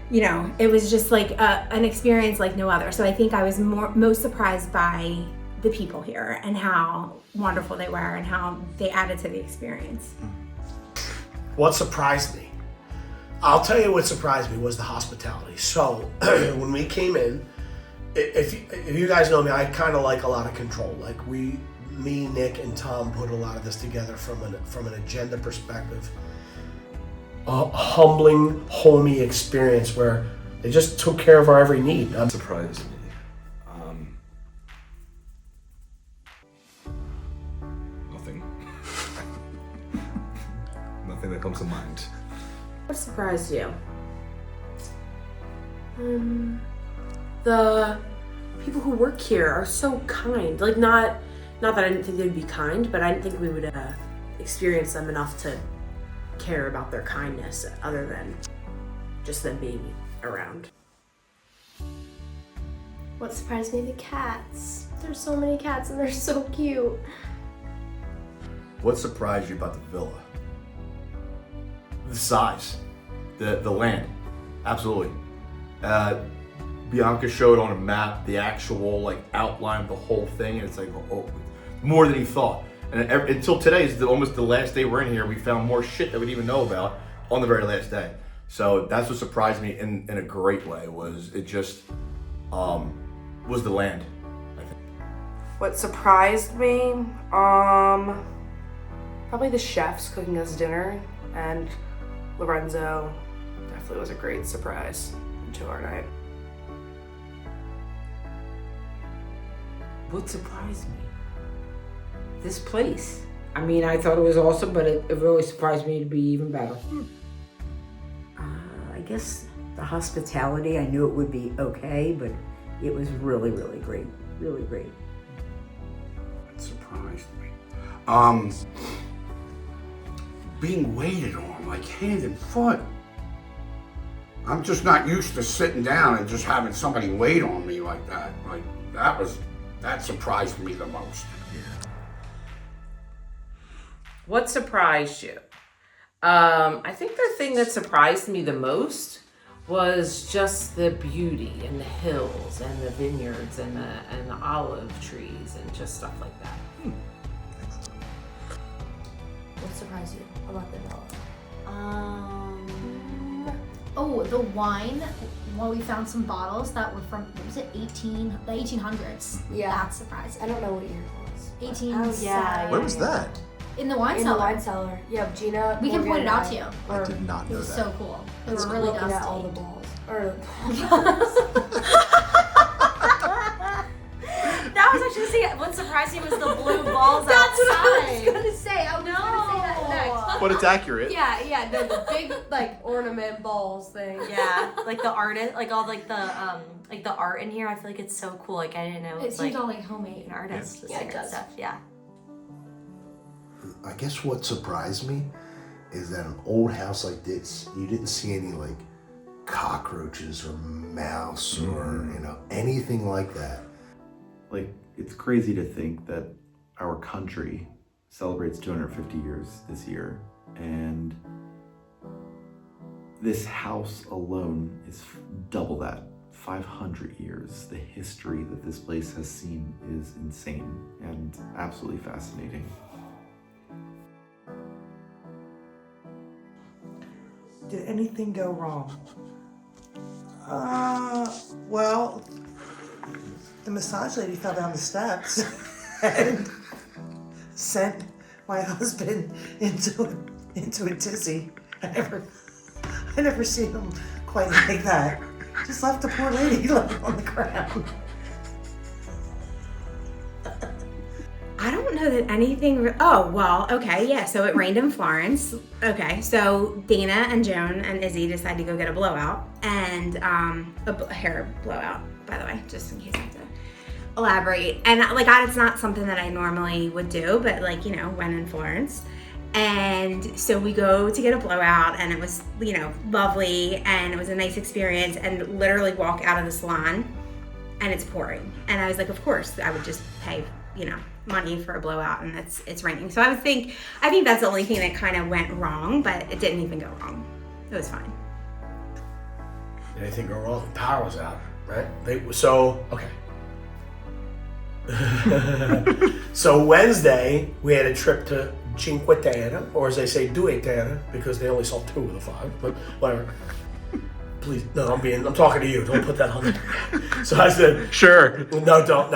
you know, it was just like an experience like no other. So I think I was most surprised by the people here and how wonderful they were and how they added to the experience. What surprised me? I'll tell you what surprised me was the hospitality. So when we came in, if you guys know me, I kind of like a lot of control. Like me, Nick, and Tom put a lot of this together from an agenda perspective. A humbling, homey experience where they just took care of our every need. Surprised me. Nothing. Nothing that comes to mind. What surprised you? The people who work here are so kind. Like not that I didn't think they'd be kind, but I didn't think we would experience them enough to care about their kindness other than just them being around. What surprised me? The cats. There's so many cats and they're so cute. What surprised you about the villa? The size, the land, absolutely. Bianca showed on a map the actual like outline of the whole thing, and it's like, oh, more than you thought. And until today is almost the last day we're in here, we found more shit that we didn't even know about on the very last day. So that's what surprised me in a great way. Was it just was the land, I think. What surprised me? Probably the chefs cooking us dinner, and Lorenzo definitely was a great surprise to our night. What surprised me? This place. I mean, I thought it was awesome, but it really surprised me to be even better. I guess the hospitality, I knew it would be okay, but it was really, really great. Really great. It surprised me. Being waited on like hand and foot. I'm just not used to sitting down and just having somebody wait on me like that. Like that surprised me the most. What surprised you? I think the thing that surprised me the most was just the beauty and the hills and the vineyards and the olive trees and just stuff like that. What surprised you about the villa? Oh, the wine. Well, we found some bottles that were from, what was it, the 1800s. Yeah. That surprised me. I don't know what year it was. 1870. Where was that? In the wine In cellar. the wine cellar. Yeah, Gina. We can Morgan, point it out and to you. I did not It know was that. so cool. They It's were really looking dusty. at all the balls. Or That was actually see. What surprised me was the blue balls That's outside. what I was gonna say. I was gonna say that next. But it's accurate. yeah, the big like ornament balls thing. Yeah, like the artist, like all like the art in here. I feel like it's so cool. Like I didn't know It seems like all like homemade. an artist was Yeah, here it and does. stuff. Yeah. I guess what surprised me is that an old house like this, you didn't see any like cockroaches or mouse or anything like that. Like, it's crazy to think that our country celebrates 250 years this year, and this house alone is double that. 500 years. The history that this place has seen is insane and absolutely fascinating. Did anything go wrong? Well, the massage lady fell down the steps and sent my husband into a tizzy. I never seen him quite like that. Just left the poor lady laying on the ground. I don't don't know that anything. Oh, well, okay, yeah. So it rained in Florence. Okay, so Dana and Joan and Izzy decided to go get a blowout and a hair blowout, by the way, just in case I have to elaborate. And like, it's not something that I normally would do, but like, you know, when in Florence. And so we go to get a blowout, and it was, you know, lovely, and it was a nice experience, and literally walk out of the salon and it's pouring. And I was like, of course, I would just pay, you know, money for a blowout, and it's raining. So I think that's the only thing that kind of went wrong, but it didn't even go wrong. It was fine. Did anything go wrong? The power was out, right? Okay. So Wednesday, we had a trip to Cinque Terre, or as they say, Due Terre, because they only saw 2 of the 5, but whatever. Please, no, I'm talking to you. Don't put that on there. So I said, sure. No, don't.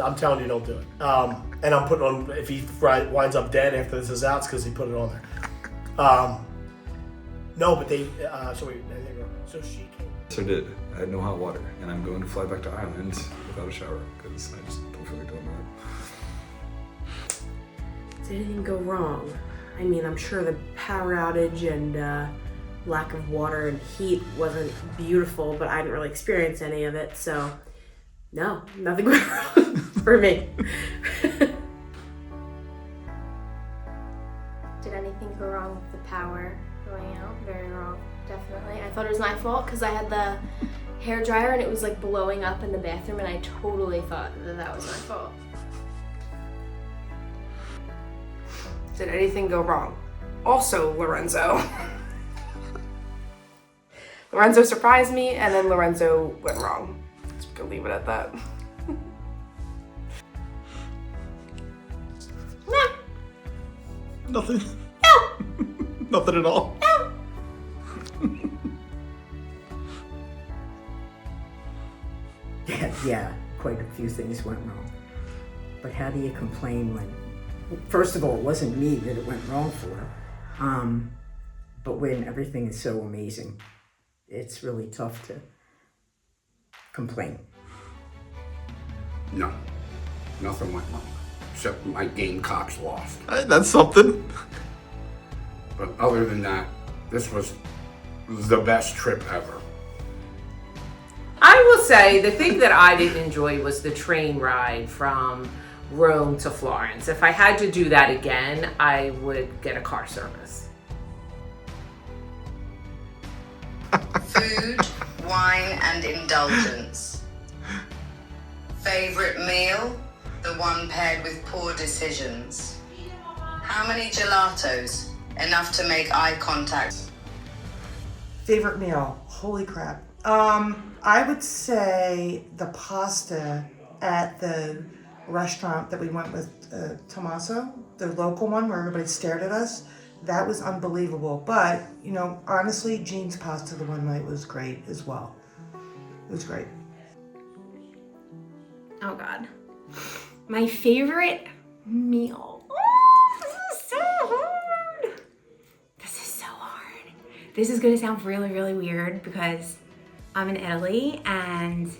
I'm telling you, don't do it. And I'm putting on, if he winds up dead after this is out, it's because he put it on there. No, but they, so she came. So I did. I had no hot water, and I'm going to fly back to Ireland without a shower, because I just don't feel like doing that. Did anything go wrong? I mean, I'm sure the power outage and lack of water and heat wasn't beautiful, but I didn't really experience any of it, so no, nothing went wrong for me. Did anything go wrong with the power going out? Very wrong, definitely. I thought it was my fault because I had the hair dryer and it was like blowing up in the bathroom, and I totally thought that was my fault. Did anything go wrong? Also, Lorenzo. Lorenzo surprised me, and then Lorenzo went wrong. Just gonna leave it at that. Nothing. No. Nothing at all. No. Yeah, quite a few things went wrong. But how do you complain when, first of all, it wasn't me that it went wrong for, but when everything is so amazing, it's really tough to complain. No, nothing went wrong, except my Gamecocks lost. That's something. But other than that, this was the best trip ever. I will say the thing that I didn't enjoy was the train ride from Rome to Florence. If I had to do that again, I would get a car service. Food, wine, and indulgence. Favorite meal? The one paired with poor decisions. How many gelatos? Enough to make eye contact. Favorite meal? Holy crap. I would say the pasta at the restaurant that we went with Tommaso, the local one where everybody stared at us. That was unbelievable. But, you know, honestly, Jean's pasta the one night was great as well. It was great. Oh God. My favorite meal. Oh, this is so hard. This is so hard. This is gonna sound really, really weird because I'm in Italy and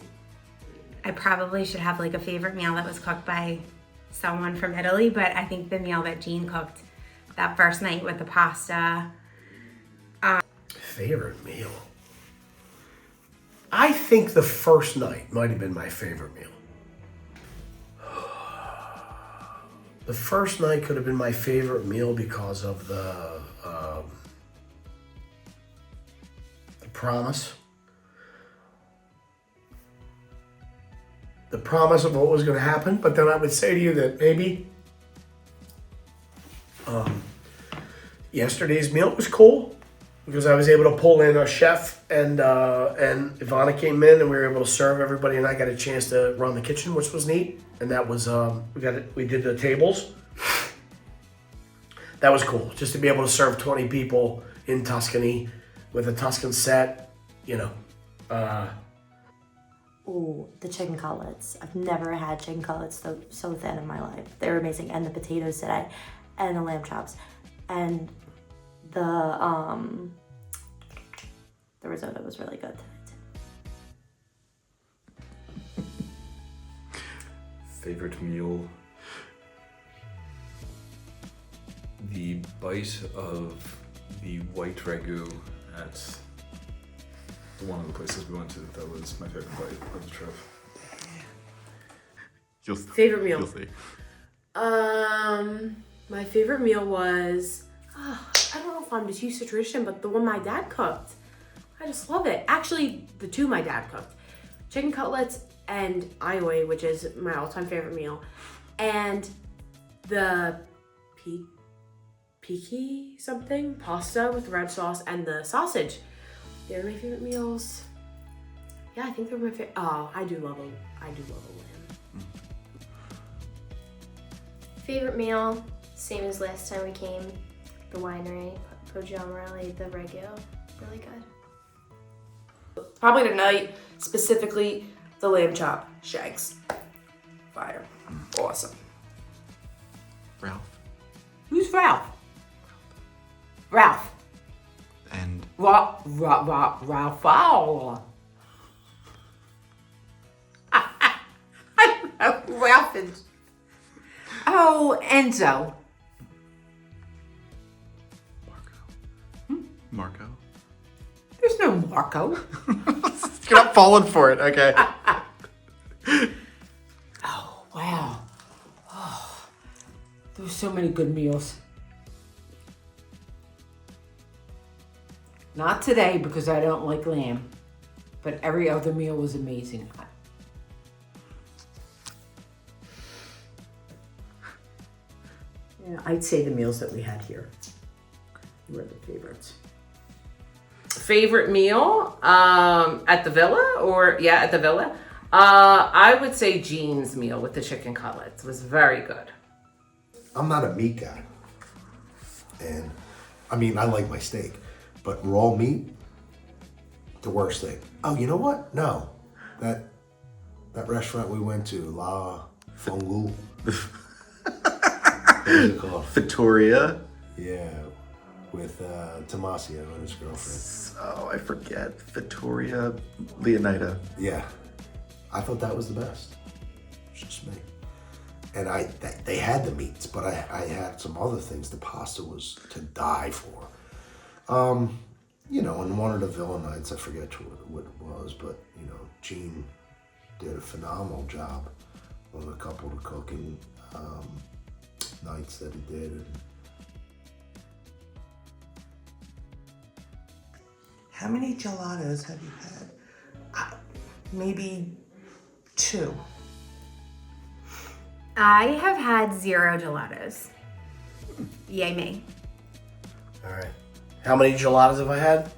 I probably should have like a favorite meal that was cooked by someone from Italy, but I think the meal that Jean cooked that first night with the pasta. Favorite meal? I think the first night might have been my favorite meal. The first night could have been my favorite meal because of the promise. The promise of what was going to happen, but then I would say to you that maybe yesterday's meal was cool because I was able to pull in a chef and Ivana came in and we were able to serve everybody and I got a chance to run the kitchen, which was neat. And that was we did the tables. That was cool, just to be able to serve 20 people in Tuscany with a Tuscan set, you know. Ooh, the chicken cutlets. I've never had chicken cutlets so thin in my life. They're amazing. And the potatoes today. And the lamb chops. And the risotto was really good tonight. Favorite meal? the bite of the white ragu at one of the places we went to. That was my favorite bite of the trip. Favorite meal. You'll see. My favorite meal was, I don't know if I'm just used to tradition, but the one my dad cooked. I just love it. Actually, the two my dad cooked. Chicken cutlets and aioli, which is my all-time favorite meal. And the piki something, pasta with red sauce, and the sausage. They're my favorite meals. Yeah, I think they're my favorite. Oh, I do love a lamb. Favorite meal, same as last time we came. The winery, Pojamarelli, the Regu. Really good. Probably tonight, specifically the lamb chop, Shanks. Fire. Awesome. Ralph. Who's Ralph? Ralph. And Ralph. Ralph is. Oh, Enzo. Marco. There's no Marco. You're not falling for it, okay? Oh, wow. Oh, there's so many good meals. Not today because I don't like lamb, but every other meal was amazing. Yeah, I'd say the meals that we had here were the favorites. Favorite meal at the villa, or at the villa. I would say Jean's meal with the chicken cutlets was very good. I'm not a meat guy. And I mean, I like my steak, but raw meat, the worst thing. Oh, you know what? No. That restaurant we went to, La Fongou. What is it called? Victoria. Yeah, with Tomasio and his girlfriend. Oh, I forget. Victoria Leonida. Yeah, I thought that was the best. It's just me. And they had the meats, but I had some other things. The pasta was to die for. You know, in one of the villa nights, I forget what it was, but you know, Gene did a phenomenal job on a couple of cooking nights that he did. How many gelatos have you had? Maybe 2. I have had 0 gelatos. Yay me. All right. How many gelatos have I had?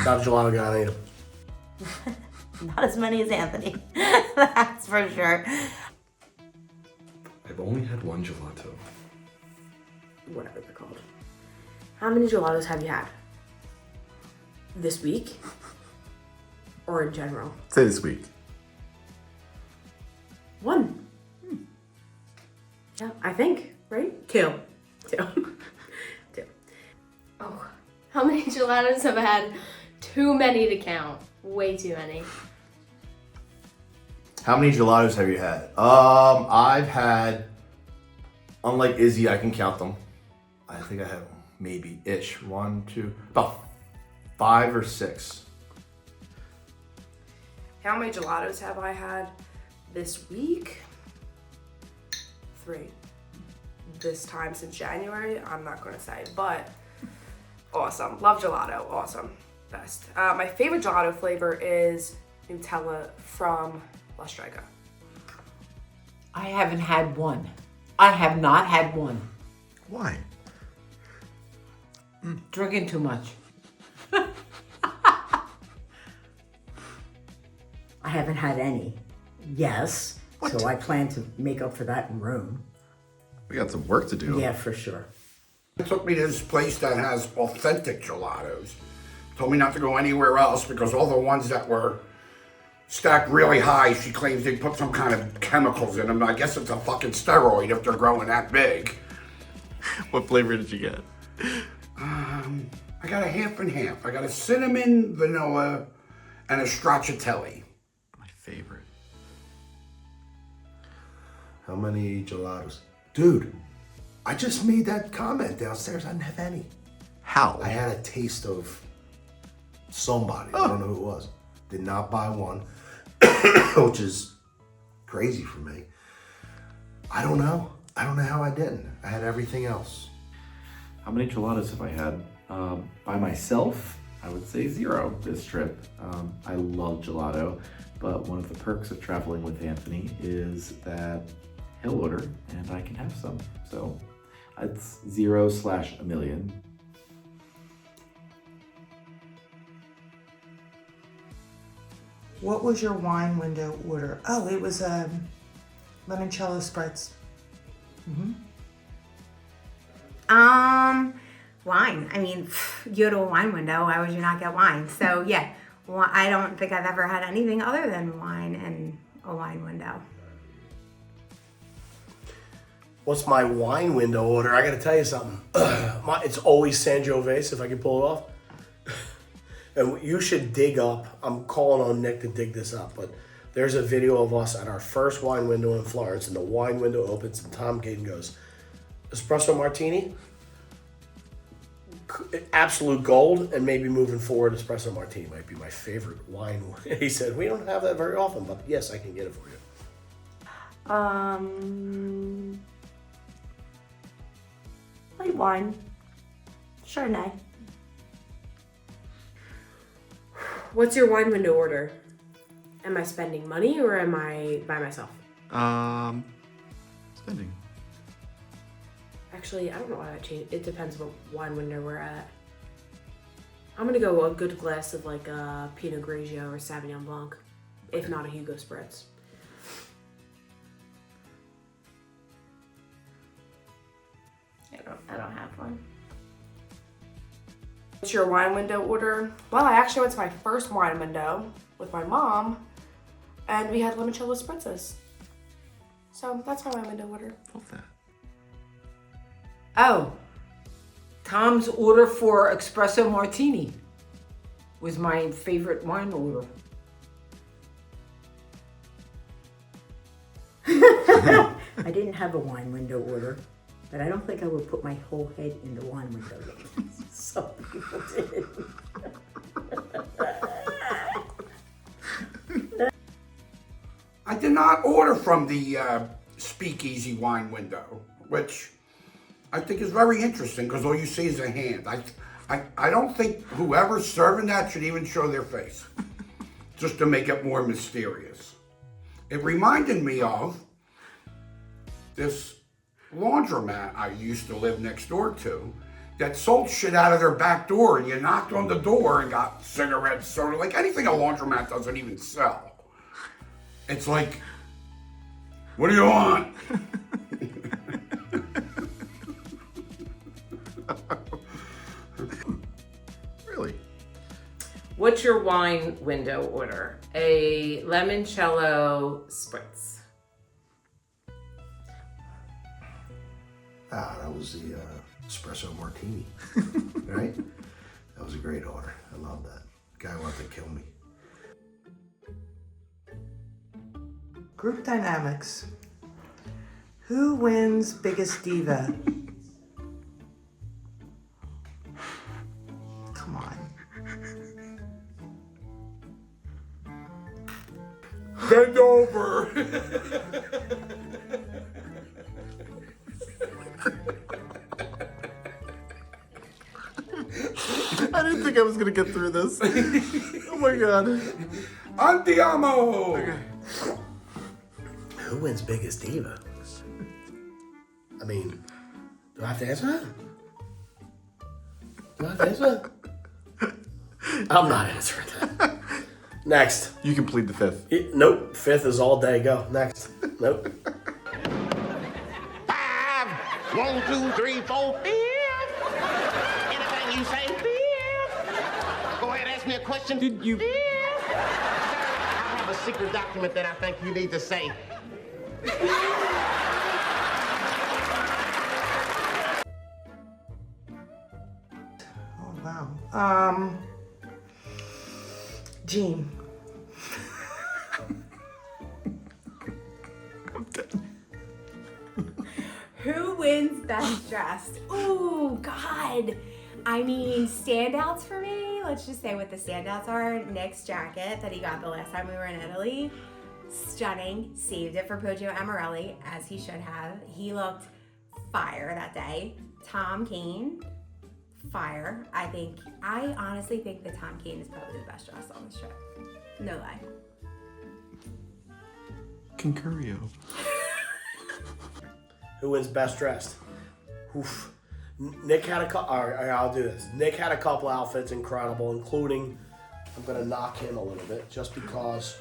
Not a gelato guy, I need them. Not as many as Anthony. That's for sure. I've only had one gelato. Whatever they're called. How many gelatos have you had? This week? Or in general? Say this week. 1. Yeah, I think, right? 2. Oh, how many gelatos have I had? Too many to count. Way too many. How many gelatos have you had? I've had, unlike Izzy, I can count them. I think I have maybe ish 1, 2, about 5 or 6. How many gelatos have I had this week? 3. This time since January, I'm not gonna say, but awesome. Love gelato, awesome, best. My favorite gelato flavor is Nutella from La Strega. I haven't had one. I have not had one. Why? Drinking too much. I haven't had any. Yes. What? So I plan to make up for that in Rome. We got some work to do. Yeah, for sure. It took me to this place that has authentic gelatos. Told me not to go anywhere else because all the ones that were stacked really high, she claims they put some kind of chemicals in them. I guess it's a fucking steroid if they're growing that big. What flavor did you get? I got a half and half. I got a cinnamon, vanilla, and a stracciatella. My favorite. How many gelatos? Dude, I just made that comment downstairs. I didn't have any. How? I had a taste of somebody. I don't know who it was. Did not buy one, which is crazy for me. I don't know. I don't know how I didn't. I had everything else. How many gelatos have I had? By myself, I would say 0 this trip. I love gelato, but one of the perks of traveling with Anthony is that he'll order and I can have some. So it's 0/1,000,000. What was your wine window order? Oh, it was limoncello spritz. Wine. I mean, you go to a wine window, why would you not get wine? So yeah, well, I don't think I've ever had anything other than wine and a wine window. What's my wine window order? I gotta tell you something. It's always Sangiovese, if I can pull it off. And you should dig up, I'm calling on Nick to dig this up, but there's a video of us at our first wine window in Florence, and the wine window opens, and Tom Gaten goes, espresso martini, absolute gold, and maybe moving forward, espresso martini might be my favorite wine. He said, we don't have that very often, but yes, I can get it for you. White wine. Chardonnay. What's your wine window order? Am I spending money or am I by myself? Spending. Actually, I don't know why that changed. It depends what wine window we're at. I'm gonna go a good glass of like a Pinot Grigio or Sauvignon Blanc, if not a Hugo Spritz. I don't have one. What's your wine window order? Well, I actually went to my first wine window with my mom, and we had limoncello spritzes. So that's my wine window order. Love that. Oh, Tom's order for espresso martini was my favorite wine order. I didn't have a wine window order, but I don't think I would put my whole head in the wine window. Some people did. I did not order from the speakeasy wine window, which I think is very interesting because all you see is a hand. I don't think whoever's serving that should even show their face, just to make it more mysterious. It reminded me of this laundromat I used to live next door to that sold shit out of their back door, and you knocked on the door and got cigarettes, soda, like anything a laundromat doesn't even sell. It's like, what do you want? Really? What's your wine window order? A limoncello spritz. That was the espresso martini, right? That was a great order. I love that. Guy wanted to kill me. Group dynamics. Who wins biggest diva? Come on. Bend over. I didn't think I was gonna get through this. Oh my god. Andiamo! Okay. Who wins biggest diva? I mean, do I have to answer that? Do I have to answer that? I'm not answering that. Next. You can plead the fifth. Nope. Fifth is all day. Go. Next. Nope. 5, 1, 2, 3, 4, 5. Anything you say, 5. Go ahead, ask me a question. Did you? 5. I have a secret document that I think you need to say. Oh, wow. Gene. Who wins best dressed? Ooh, God. I mean, standouts for me, let's just say what the standouts are. Nick's jacket that he got the last time we were in Italy. Stunning. Saved it for Poggio Amarelli, as he should have. He looked fire that day. Tom Kane, fire. I honestly think that Tom Kane is probably the best dressed on this trip. No lie. Concurrio. Who wins best dressed? Oof. Nick had a couple. All right, I'll do this. Nick had a couple outfits incredible, including, I'm going to knock him a little bit just because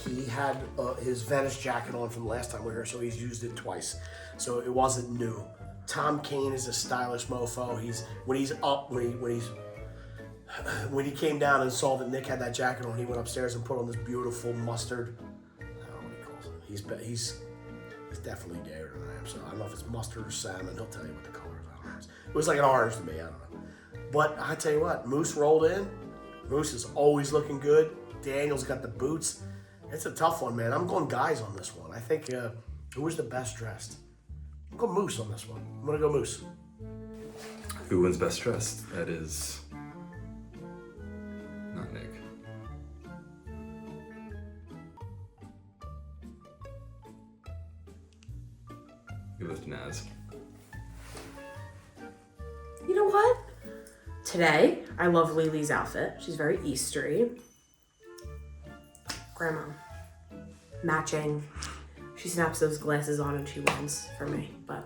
he had his Venice jacket on from the last time we were here, so he's used it twice. So it wasn't new. Tom Kane is a stylish mofo. When he came down and saw that Nick had that jacket on, he went upstairs and put on this beautiful mustard. I don't know what he calls it. He's definitely gayer than I am, so I don't know if it's mustard or salmon. He'll tell you what the color is. I don't know. It was like an orange to me. I don't know. But I tell you what, Moose rolled in. Moose is always looking good. Daniel's got the boots. It's a tough one, man. I'm going guys on this one. I think who was the best dressed? I'm going Moose on this one. I'm going to go Moose. Who wins best dressed? That is not Nick. Give it to Naz. You know what? Today, I love Lily's outfit. She's very Eastery. Grandma. Matching. She snaps those glasses on and she wins for me, but.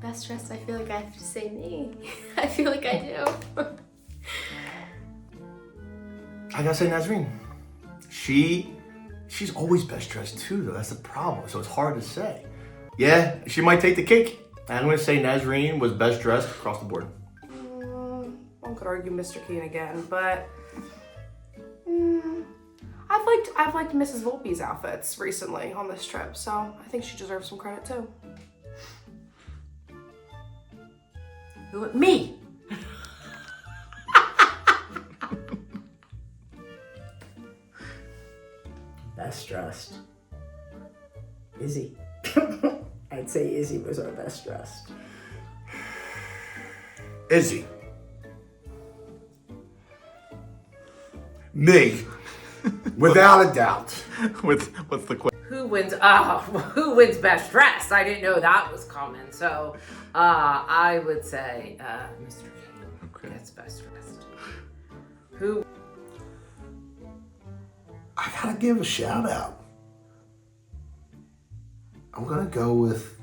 Best dressed, I feel like I have to say me. I feel like I do. I gotta say Nazreen. She's always best dressed too, though. That's the problem. So it's hard to say. Yeah, she might take the cake. I'm gonna say Nazreen was best dressed across the board. One could argue Mr. Kane again, but I've liked Mrs. Volpe's outfits recently on this trip, so I think she deserves some credit too. Me! Best dressed. Izzy. I'd say Izzy was our best dressed. Izzy. Me. Without a doubt. What's the question? Who wins best dressed? I didn't know that was coming. So I would say Mr. Kane gets best dressed. Who? I gotta give a shout out. I'm gonna go with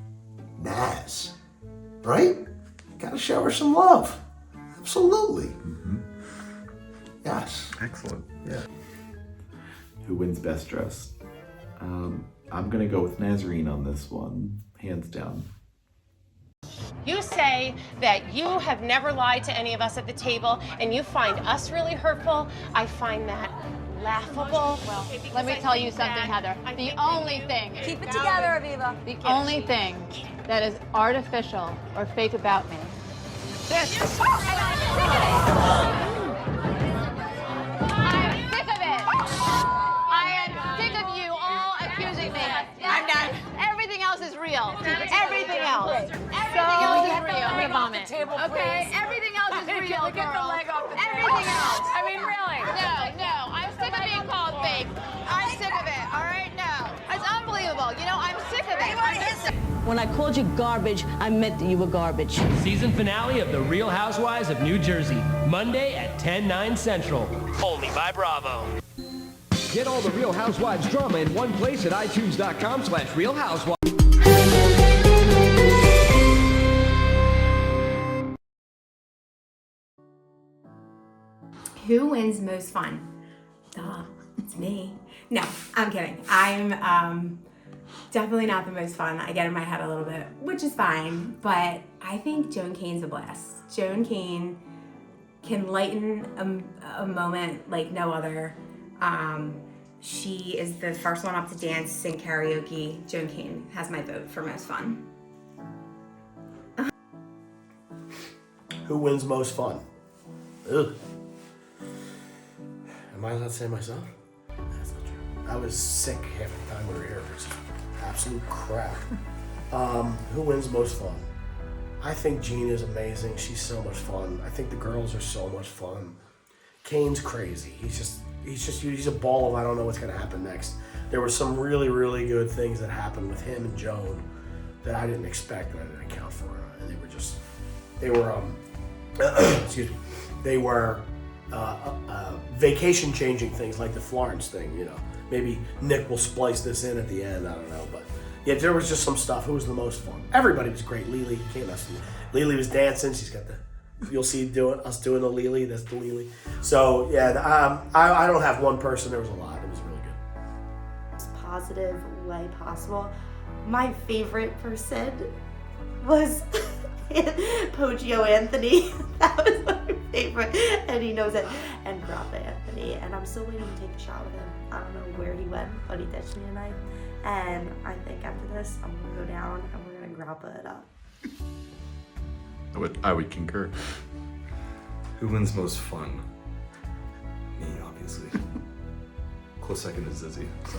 Naz, right? Gotta show her some love. Absolutely. Mm-hmm. Yes. Excellent. Yeah. Who wins best dressed? I'm gonna go with Nazarene on this one, hands down. You say that you have never lied to any of us at the table and you find us really hurtful. I find that laughable. Well, Let me tell you something, Heather. The only thing. Keep it together, Aviva. The only thing that is artificial or fake about me. This. I'm sick of it. I am sick of you all accusing me. I'm done. Everything else is real. Everything else. Everything else is real. I'm gonna vomit. Okay, everything else is real, Get the leg off the table. Everything else. I mean, really. No. I'm sick of being called fake. I'm sick of it. All right, no. It's unbelievable. You know, I'm sick of it. When I called you garbage, I meant that you were garbage. Season finale of The Real Housewives of New Jersey, Monday at 10/9 Central. Only by Bravo. Get all the Real Housewives drama in one place at iTunes.com/Real Housewives. Who wins most fun? Duh, it's me. No, I'm kidding. I'm definitely not the most fun. I get in my head a little bit, which is fine, but I think Joan Kane's a blast. Joan Kane can lighten a moment like no other. She is the first one up to dance, sing karaoke. Joan Kane has my vote for most fun. Who wins most fun? Ugh. Am I allowed to say myself? That's not true. I was sick half the time we were here. absolute crap. Who wins most fun? I think Jean is amazing. She's so much fun. I think the girls are so much fun. Kane's crazy. He's a ball of I don't know what's gonna happen next. There were some really, really good things that happened with him and Joan that I didn't expect and I didn't account for. And they were excuse me, they were vacation changing things like the Florence thing, you know. Maybe Nick will splice this in at the end, I don't know. But yeah, there was just some stuff. Who was the most fun? Everybody was great. Lily came up. Lily was dancing. She's got you'll see us doing the Lily. That's the Lily. So yeah, I don't have one person. There was a lot. It was really good. Most positive way possible. My favorite person was Poggio Anthony. That was my favorite, and he knows it. And Grappa Anthony, and I'm still waiting to take a shot with him. I don't know where he went, but he ditched me tonight. And I think after this, I'm gonna go down and we're gonna Grappa it up. I would concur. Who wins most fun? Me, obviously. Close second is Zizzy. So.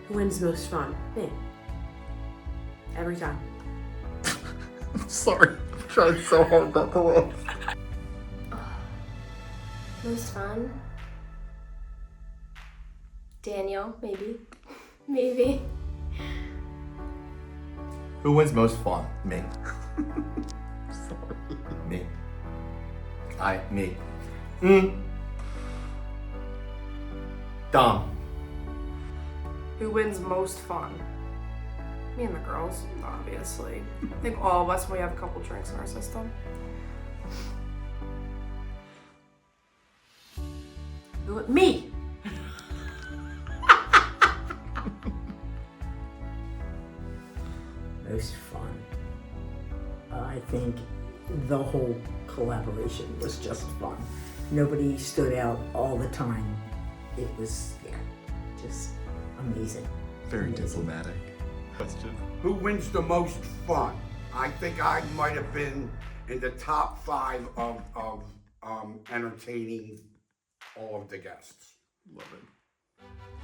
Who wins most fun? Me. Every time. I'm sorry. I'm trying so hard not to laugh. Most fun? Daniel, maybe. Maybe. Who wins most fun? Me. Me. Me. Dom. Who wins most fun? Me and the girls, obviously. I think all of us, we have a couple drinks in our system. Me! Most fun. I think the whole collaboration was just fun. Nobody stood out all the time. It was, just amazing. Very diplomatic question. Who wins the most fun? I think I might have been in the top 5 of entertaining all of the guests. Love it.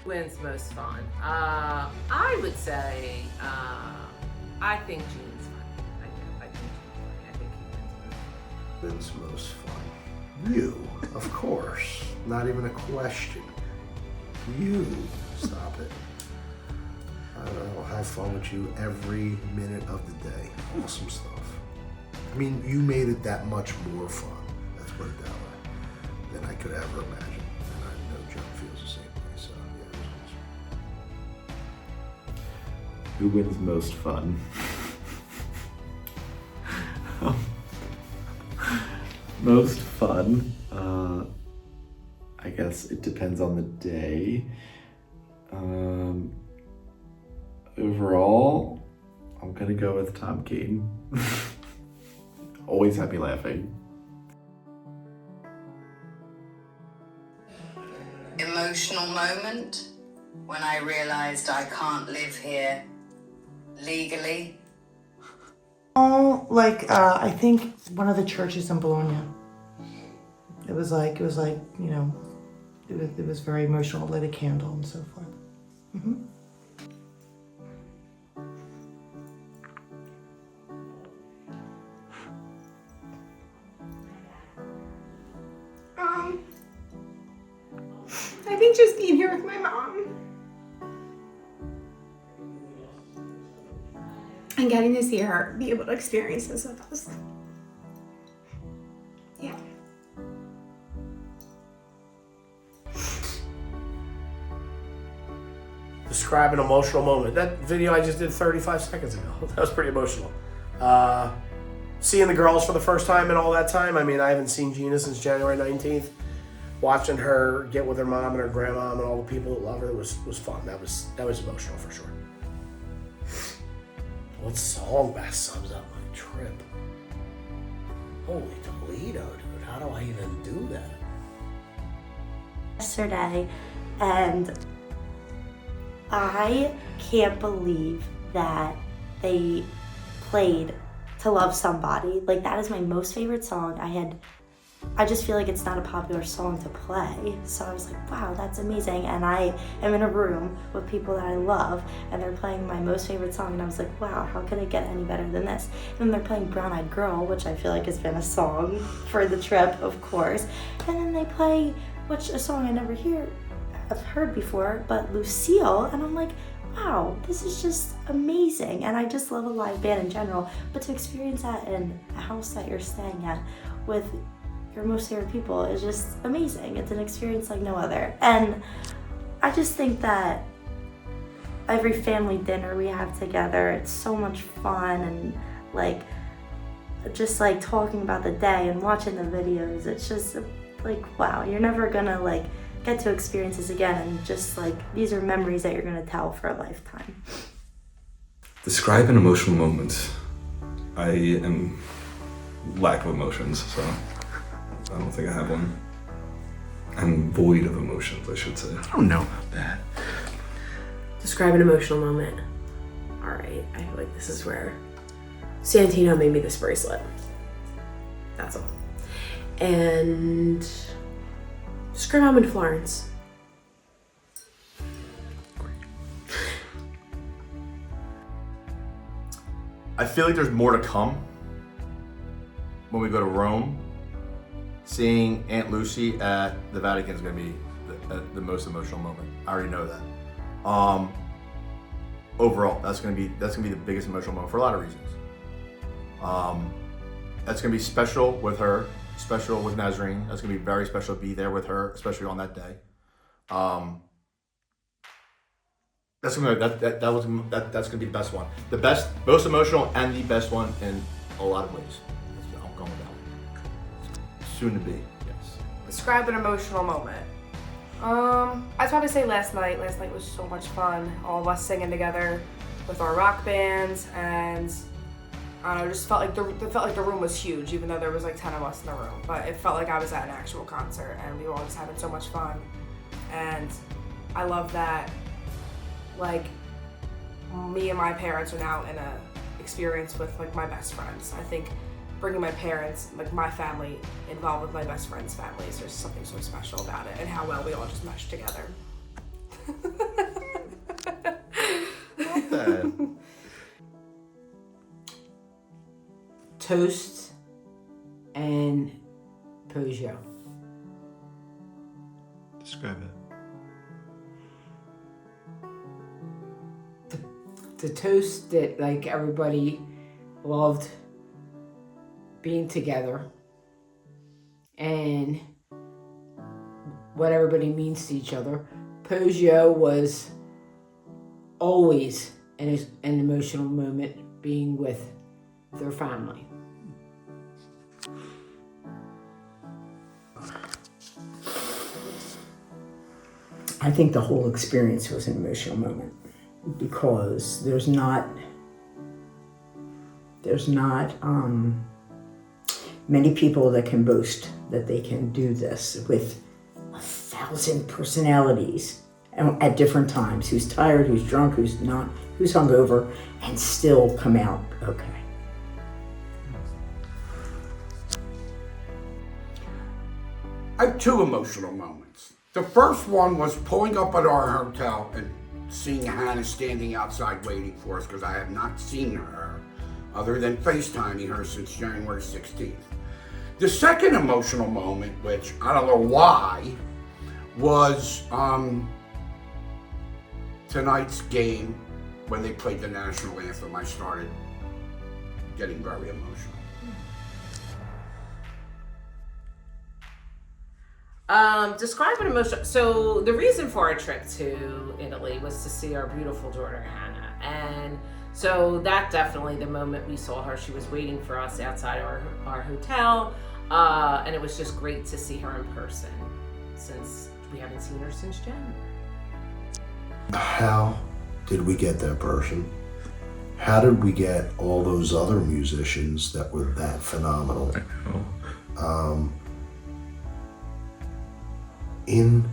Wins most fun? I would say, I think Jean's funny. I think Jean's funny. I think he Wins most fun. You, of course. Not even a question. You. Stop it. I don't know. Have fun with you every minute of the day. Awesome stuff. I mean, you made it that much more fun. Let's put it that way. Than I could ever imagine. And I know Joe feels the same way. So yeah, it was awesome. Who wins most fun? Most fun? I guess it depends on the day. Overall, I'm gonna go with Tom Kane. Always had me laughing. Emotional moment when I realized I can't live here legally. Oh, I think one of the churches in Bologna. It was like, you know, it was very emotional, lit a candle and so forth. Mm-hmm. I think just being here with my mom and getting to see her be able to experience this with us. Yeah. Describe an emotional moment. That video I just did 35 seconds ago. That was pretty emotional. Seeing the girls for the first time in all that time. I mean, I haven't seen Gina since January 19th. Watching her get with her mom and her grandma and all the people that love her was fun. That was emotional for sure. What song best sums up my trip? Holy Toledo, dude. How do I even do that? Yesterday, and I can't believe that they played To Love Somebody. Like, that is my most favorite song. I had I just feel like it's not a popular song to play. So I was like, wow, that's amazing. And I am in a room with people that I love, and they're playing my most favorite song, and I was like, wow, how could it get any better than this? And then they're playing Brown Eyed Girl, which I feel like has been a song for the trip, of course. And then they play, which a song I never have heard before, but Lucille, and I'm like, wow, this is just amazing. And I just love a live band in general, but to experience that in a house that you're staying at with your most favorite people is just amazing. It's an experience like no other. And I just think that every family dinner we have together, it's so much fun, and like just like talking about the day and watching the videos, it's just like, wow, you're never gonna like get to experience this again, and just like these are memories that you're gonna tell for a lifetime. Describe an emotional moment. I am lack of emotions, so I don't think I have one. I'm void of emotions, I should say. I don't know about that. Describe an emotional moment. All right, I feel like this is where Santino made me this bracelet. That's all. And describe I'm in Florence. I feel like there's more to come when we go to Rome. Seeing Aunt Lucy at the Vatican is going to be the most emotional moment. I already know that. Overall, that's going to be the biggest emotional moment for a lot of reasons. That's going to be special with her, special with Nazarene. That's going to be very special to be there with her, especially on that day. That's going to be the best one. The best, most emotional, and the best one in a lot of ways. I'm going with that one. Soon to be, yes. Describe an emotional moment. I'd probably say last night. Last night was so much fun. All of us singing together with our rock bands, and I don't know, it just felt like the room was huge, even though there was like 10 of us in the room. But it felt like I was at an actual concert, and we were all just having so much fun. And I love that, like, me and my parents are now in a experience with like my best friends. I think bringing my parents, like my family, involved with my best friends' families, there's something so special about it, and how well we all just mesh together. Love that. Toast and Peugeot. Describe it. The toast that like everybody loved being together, and what everybody means to each other. Peugeot was always an emotional moment being with their family. I think the whole experience was an emotional moment because there's not many people that can boast that they can do this with 1,000 personalities at different times, who's tired, who's drunk, who's not, who's hungover, and still come out okay. I have two emotional moments. The first one was pulling up at our hotel and seeing Hannah standing outside waiting for us, because I have not seen her other than FaceTiming her since January 16th. The second emotional moment, which I don't know why, was tonight's game when they played the national anthem. I started getting very emotional. Describe an emotional. So the reason for our trip to Italy was to see our beautiful daughter Hannah, and so that definitely the moment we saw her, she was waiting for us outside our hotel, and it was just great to see her in person since we haven't seen her since January. How did we get that person? How did we get all those other musicians that were that phenomenal? In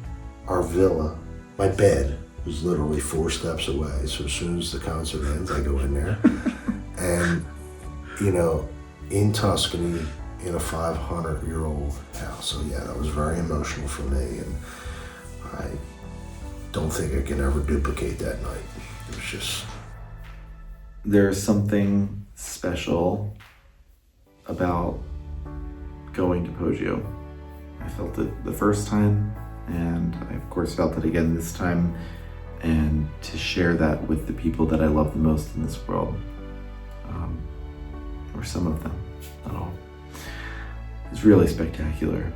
our villa, my bed was literally 4 steps away. So as soon as the concert ends, I go in there. And, you know, in Tuscany, in a 500-year-old house. So yeah, that was very emotional for me, and I don't think I can ever duplicate that night. It was just... There's something special about going to Poggio. I felt it the first time, and I of course felt it again this time, and to share that with the people that I love the most in this world, or some of them, not all, is really spectacular.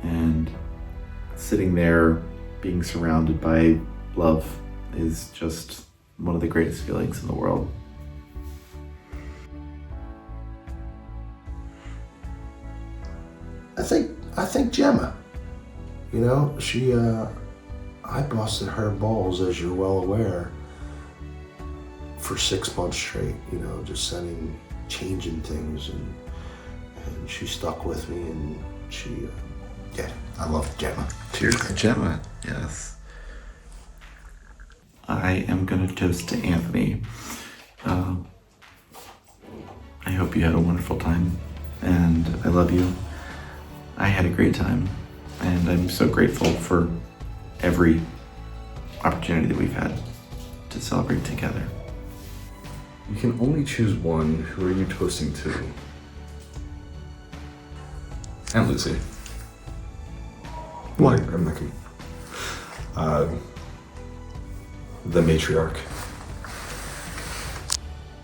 And sitting there being surrounded by love is just one of the greatest feelings in the world. I think Gemma. You know, she, I busted her balls, as you're well aware, for 6 months straight, you know, just changing things, and she stuck with me, and she, yeah, I love Gemma. Cheers to Gemma, yes. I am gonna toast to Anthony. I hope you had a wonderful time, and I love you. I had a great time, and I'm so grateful for every opportunity that we've had to celebrate together. You can only choose one. Who are you toasting to? And Lucy. Why? I'm not gonna... the matriarch.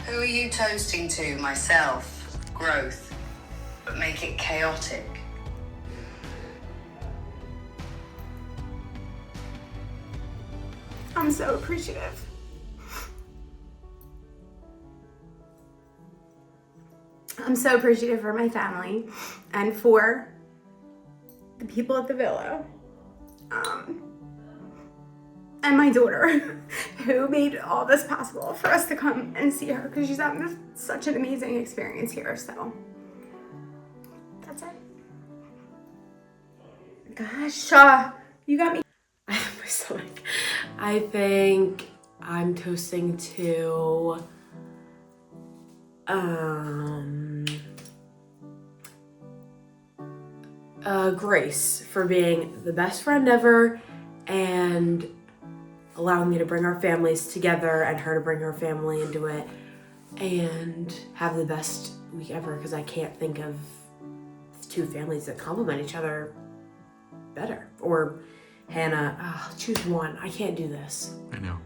Who are you toasting to? Myself. Growth. But make it chaotic. I'm so appreciative. I'm so appreciative for my family and for the people at the villa, and my daughter, who made all this possible for us to come and see her, because she's having such an amazing experience here. So that's it. Gosh, you got me. I have my stomach. I think I'm toasting to Grace for being the best friend ever and allowing me to bring our families together and her to bring her family into it and have the best week ever, because I can't think of two families that complement each other better. Or Hannah, choose one. I can't do this. I know.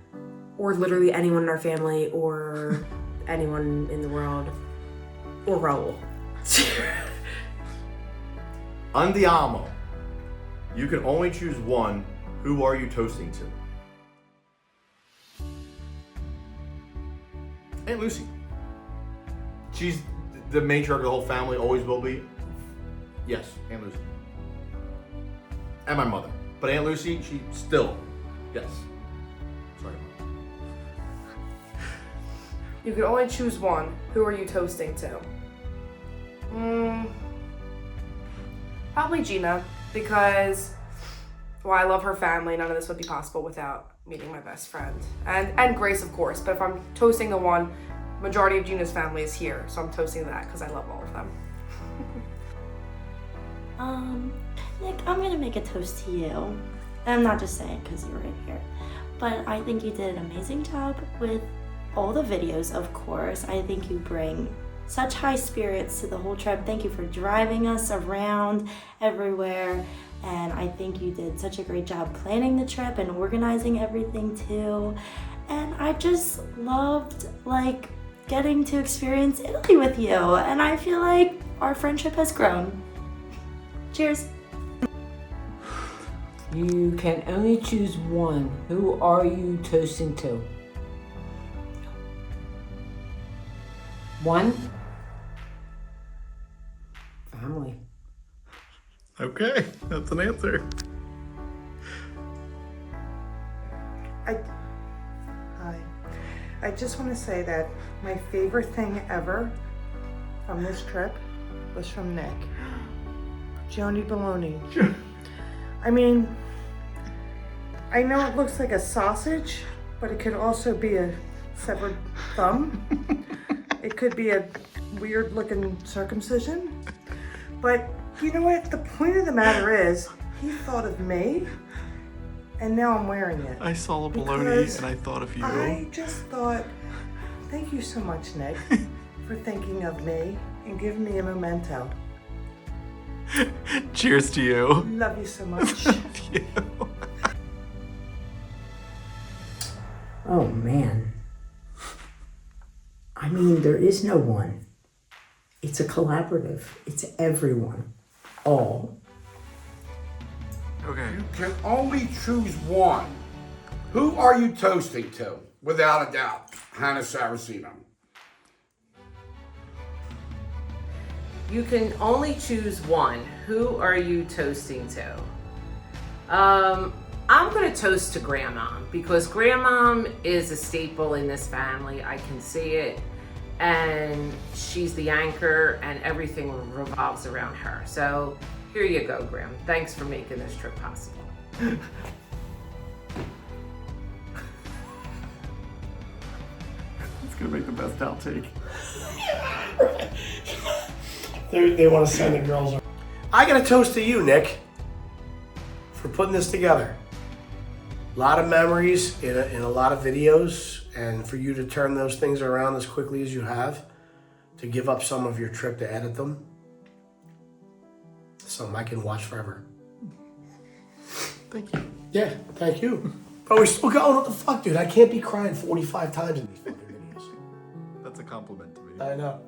Or literally anyone in our family, or anyone in the world, or Raul. Andiamo. You can only choose one. Who are you toasting to? Aunt Lucy. She's the matriarch of the whole family, always will be. Yes, Aunt Lucy. And my mother. But Aunt Lucy, she still, yes. Sorry, Mom. You can only choose one. Who are you toasting to? Probably Gina, because, well, I love her family. None of this would be possible without meeting my best friend. And Grace, of course, but if I'm toasting the one, majority of Gina's family is here, so I'm toasting that because I love all of them. Nick, I'm gonna make a toast to you. And I'm not just saying because you're right here, but I think you did an amazing job with all the videos, of course. I think you bring such high spirits to the whole trip. Thank you for driving us around everywhere. And I think you did such a great job planning the trip and organizing everything too. And I just loved getting to experience Italy with you. And I feel like our friendship has grown. Cheers. You can only choose one. Who are you toasting to? One? Family. Okay, that's an answer. Hi. I just want to say that my favorite thing ever from this trip was from Nick. Joni Baloney. I mean, I know it looks like a sausage, but it could also be a severed thumb. It could be a weird looking circumcision. But you know what? The point of the matter is, he thought of me, and now I'm wearing it. I saw a baloney Because and I thought of you. I just thought, thank you so much, Nick, for thinking of me and giving me a memento. Cheers to you. Love you so much. Oh man. I mean, there is no one. It's a collaborative. It's everyone. All. Okay. You can only choose one. Who are you toasting to? Without a doubt, Hannah Saraceno. You can only choose one. Who are you toasting to? I'm gonna toast to Grandmom because Grandmom is a staple in this family. I can see it, and she's the anchor, and everything revolves around her. So here you go, Graham. Thanks for making this trip possible. It's gonna make the best outtake. They want to send the girls. I got a toast to you, Nick, for putting this together. A lot of memories in a lot of videos, and for you to turn those things around as quickly as you have, to give up some of your trip to edit them. Something I can watch forever. Thank you. Yeah, thank you. But we're still going. What the fuck, dude? I can't be crying 45 times in these fucking videos. That's a compliment to me. I know.